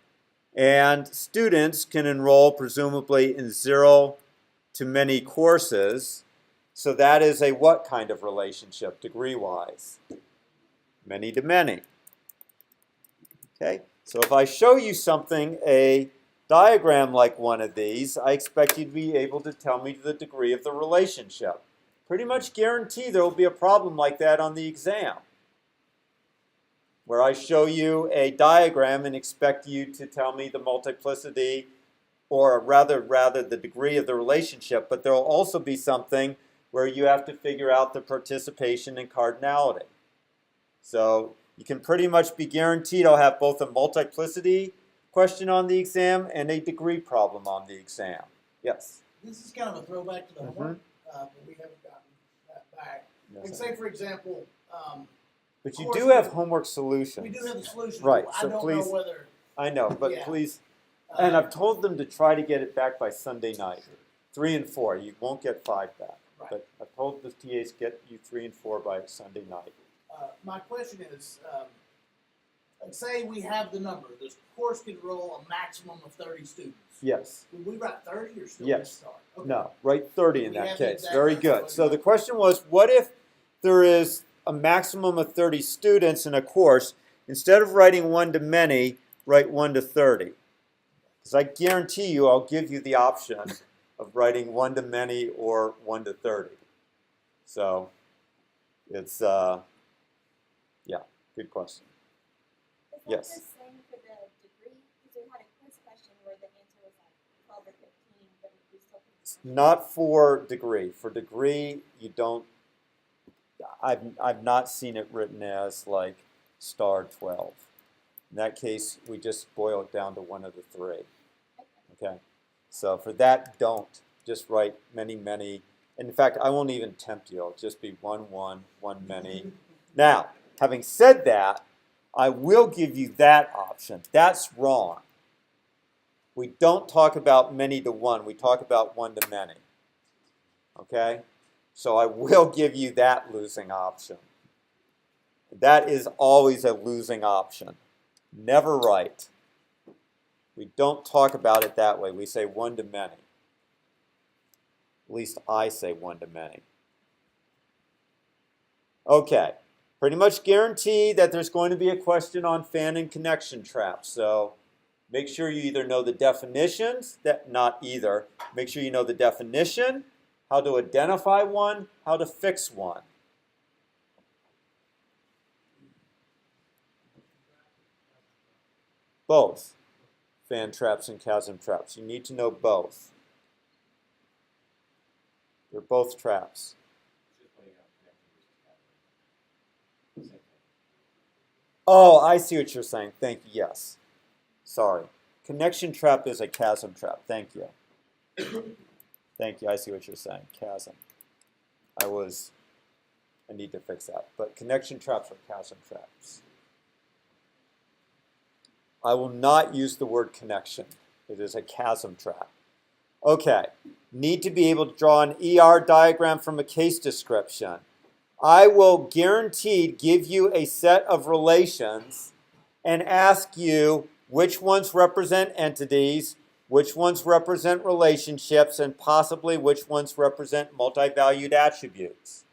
And students can enroll presumably in 0-to-many courses. So that is a what kind of relationship, degree-wise? Many-to-many. Okay, so if I show you something, a diagram like one of these, I expect you to be able to tell me the degree of the relationship. Pretty much guarantee there will be a problem like that on the exam, where I show you a diagram and expect you to tell me the multiplicity, or rather the degree of the relationship, but there will also be something where you have to figure out the participation and cardinality. So you can pretty much be guaranteed I'll have both a multiplicity question on the exam and a degree problem on the exam. Yes? This is kind of a throwback to the homework, but we haven't gotten that back. Yes, Like say, for example, but you course, do have homework solutions. we do have the solution. Right, I so don't please, know whether. I know, but Yeah. please, and I've told them to try to get it back by Sunday night. 3 and 4, you won't get 5 back. Right. But I've told the TAs get you 3 and 4 by Sunday night. My question is, let's say we have the number. This course can enroll a maximum of 30 students. Yes. Would we write 30 or still Yes. start? Okay. No, write 30 in We that have the case. exact Very number, good. but So not- the question was, what if there is a maximum of 30 students in a course? Instead of writing 1-to-many, write 1-to-30. Because I guarantee you I'll give you the option of writing 1-to-many or 1-to-30. So it's, yeah, good question. Is that Yes. the same for the degree? Because we had a quiz question where the answer was like 12 or 15, but we still couldn't. Not for degree. For degree, you don't, I've not seen it written as like star 12. In that case, we just boil it down to one of the 3. Okay? So for that, don't. Just write many, many. In fact, I won't even tempt you. It'll just be 1, 1, 1, many. Now, having said that, I will give you that option. That's wrong. We don't talk about many-to-one. We talk about one-to-many. Okay? So I will give you that losing option. That is always a losing option. Never right. We don't talk about it that way. We say one-to-many. At least I say one-to-many. Okay. Pretty much guarantee that there's going to be a question on fan and connection traps. So make sure you either know the definitions, not either. Make sure you know the definition, how to identify one, how to fix one. Both fan traps and chasm traps. You need to know both. They're both traps. Oh, I see what you're saying. Thank you. Yes. Sorry. Connection trap is a chasm trap. Thank you. Thank you. I see what you're saying. Chasm. I need to fix that. But connection traps are chasm traps. I will not use the word connection. It is a chasm trap. Okay. Need to be able to draw an ER diagram from a case description. I will guaranteed give you a set of relations and ask you which ones represent entities, which ones represent relationships, and possibly which ones represent multi-valued attributes.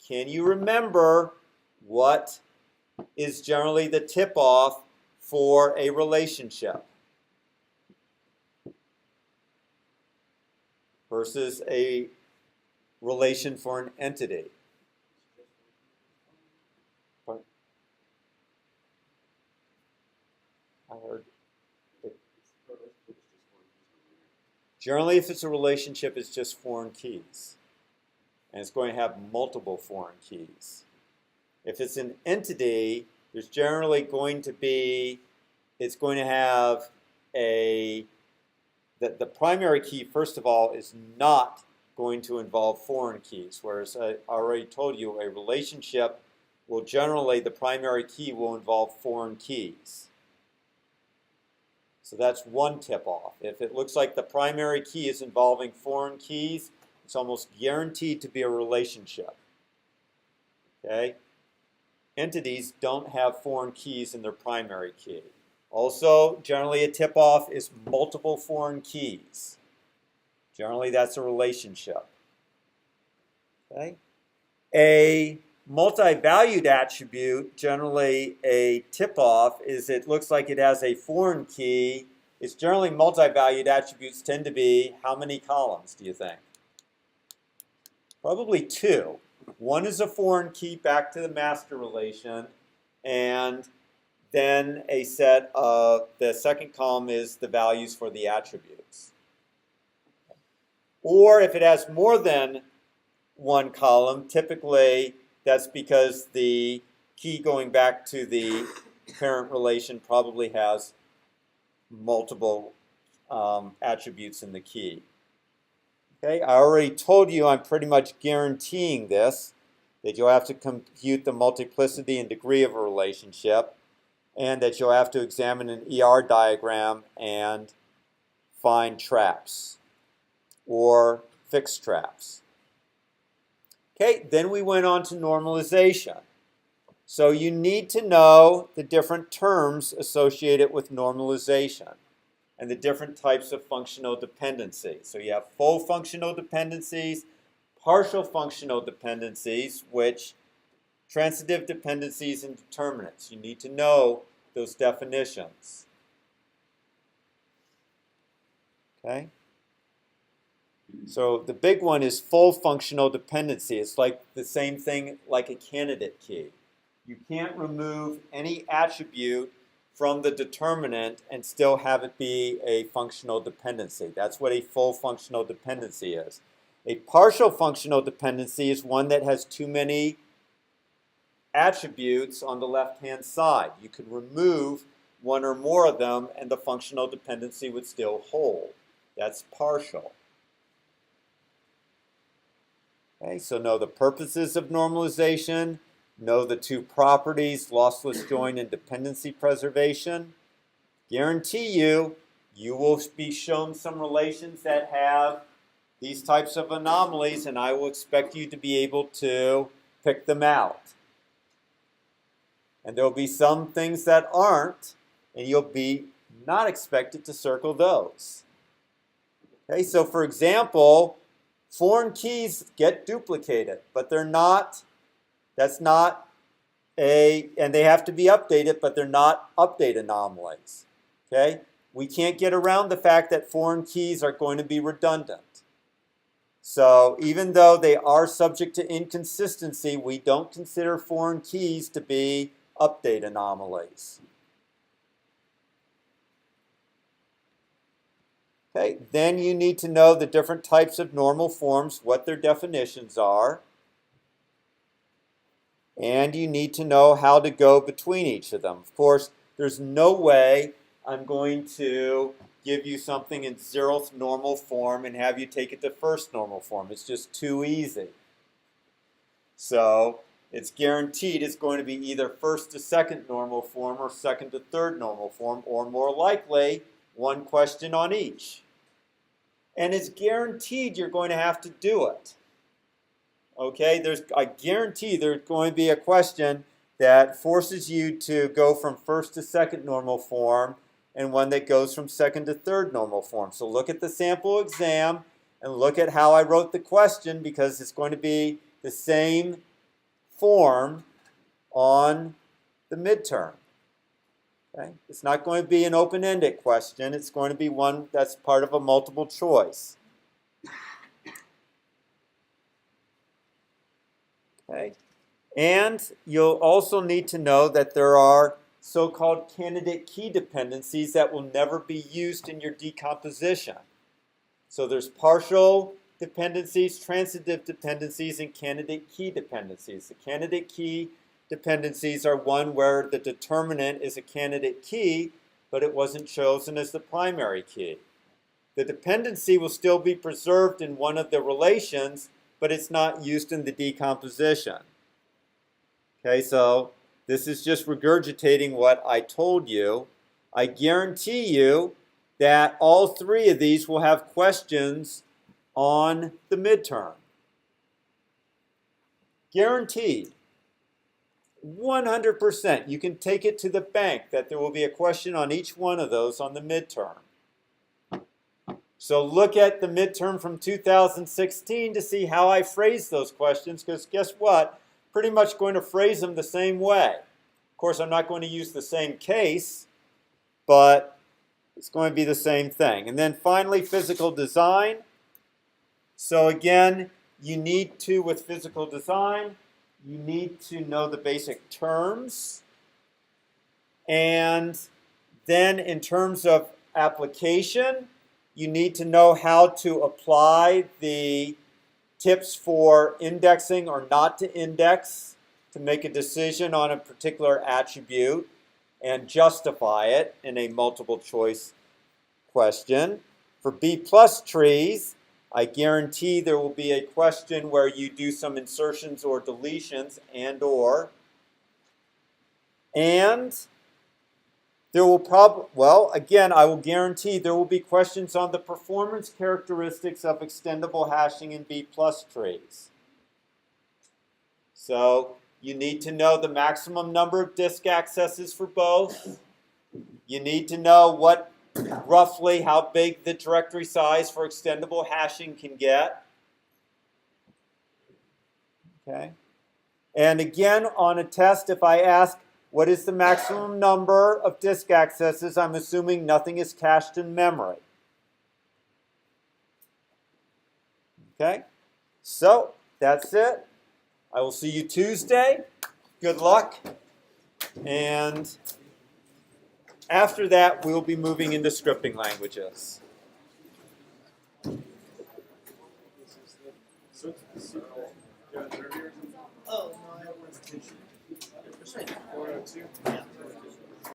Can you remember what is generally the tip-off for a relationship versus a relation for an entity? Pardon? I heard. Generally, if it's a relationship, it's just foreign keys. And it's going to have multiple foreign keys. If it's an entity, there's generally going to be, it's going to have the primary key, first of all, is not going to involve foreign keys. Whereas I already told you, a relationship will generally, the primary key will involve foreign keys. So that's one tip-off. If it looks like the primary key is involving foreign keys, it's almost guaranteed to be a relationship. Okay? Entities don't have foreign keys in their primary key. Also, generally a tip-off is multiple foreign keys. Generally, that's a relationship. Okay? A multi-valued attribute, generally a tip-off, is it looks like it has a foreign key. It's generally multi-valued attributes tend to be how many columns, do you think? Probably two. One is a foreign key back to the master relation, and then a set of, the second column is the values for the attributes. Or if it has more than one column, typically that's because the key going back to the parent relation probably has multiple attributes in the key. Okay, I already told you I'm pretty much guaranteeing this, that you'll have to compute the multiplicity and degree of a relationship, and that you'll have to examine an ER diagram and find traps or fix traps. Okay, then we went on to normalization. So you need to know the different terms associated with normalization and the different types of functional dependencies. So you have full functional dependencies, partial functional dependencies, which transitive dependencies and determinants. You need to know those definitions. Okay? So the big one is full functional dependency. It's like the same thing like a candidate key. You can't remove any attribute from the determinant and still have it be a functional dependency. That's what a full functional dependency is. A partial functional dependency is one that has too many attributes on the left-hand side. You could remove one or more of them and the functional dependency would still hold. That's partial. Okay, so know the purposes of normalization, know the two properties, lossless join and dependency preservation. Guarantee you will be shown some relations that have these types of anomalies, and I will expect you to be able to pick them out. And there will be some things that aren't, and you'll be not expected to circle those. Okay, so for example, foreign keys get duplicated, but they're not, that's not and they have to be updated, but they're not update anomalies. Okay, we can't get around the fact that foreign keys are going to be redundant. So even though they are subject to inconsistency, we don't consider foreign keys to be update anomalies. Okay, then you need to know the different types of normal forms, what their definitions are. And you need to know how to go between each of them. Of course, there's no way I'm going to give you something in 0th normal form and have you take it to 1st normal form. It's just too easy. So it's guaranteed it's going to be either 1st to 2nd normal form or 2nd to 3rd normal form, or more likely, one question on each. And it's guaranteed you're going to have to do it. Okay, I guarantee there's going to be a question that forces you to go from 1st to 2nd normal form, and one that goes from 2nd to 3rd normal form. So look at the sample exam and look at how I wrote the question, because it's going to be the same form on the midterm. Okay? It's not going to be an open-ended question. It's going to be one that's part of a multiple choice. Okay? And you'll also need to know that there are so-called candidate key dependencies that will never be used in your decomposition. So there's partial dependencies, transitive dependencies, and candidate key dependencies. The candidate key dependencies are one where the determinant is a candidate key, but it wasn't chosen as the primary key. The dependency will still be preserved in one of the relations, but it's not used in the decomposition. Okay, so this is just regurgitating what I told you. I guarantee you that all three of these will have questions on the midterm. Guaranteed. 100%. You can take it to the bank that there will be a question on each one of those on the midterm. So look at the midterm from 2016 to see how I phrase those questions, because guess what? Pretty much going to phrase them the same way. Of course, I'm not going to use the same case, but it's going to be the same thing. And then finally, physical design. So again, you need to, with physical design, you need to know the basic terms. And then in terms of application, you need to know how to apply the tips for indexing or not to index to make a decision on a particular attribute and justify it in a multiple choice question. For B+ trees, I guarantee there will be a question where you do some insertions or deletions and there will probably, well, again, I will guarantee there will be questions on the performance characteristics of extendable hashing in B+ trees. So you need to know the maximum number of disk accesses for both. You need to know roughly how big the directory size for extendable hashing can get. Okay. And again, on a test, if I ask, what is the maximum number of disk accesses? I'm assuming nothing is cached in memory. Okay? So, that's it. I will see you Tuesday. Good luck. And after that, we'll be moving into scripting languages. Oh, no, I have a presentation. 402. Yeah.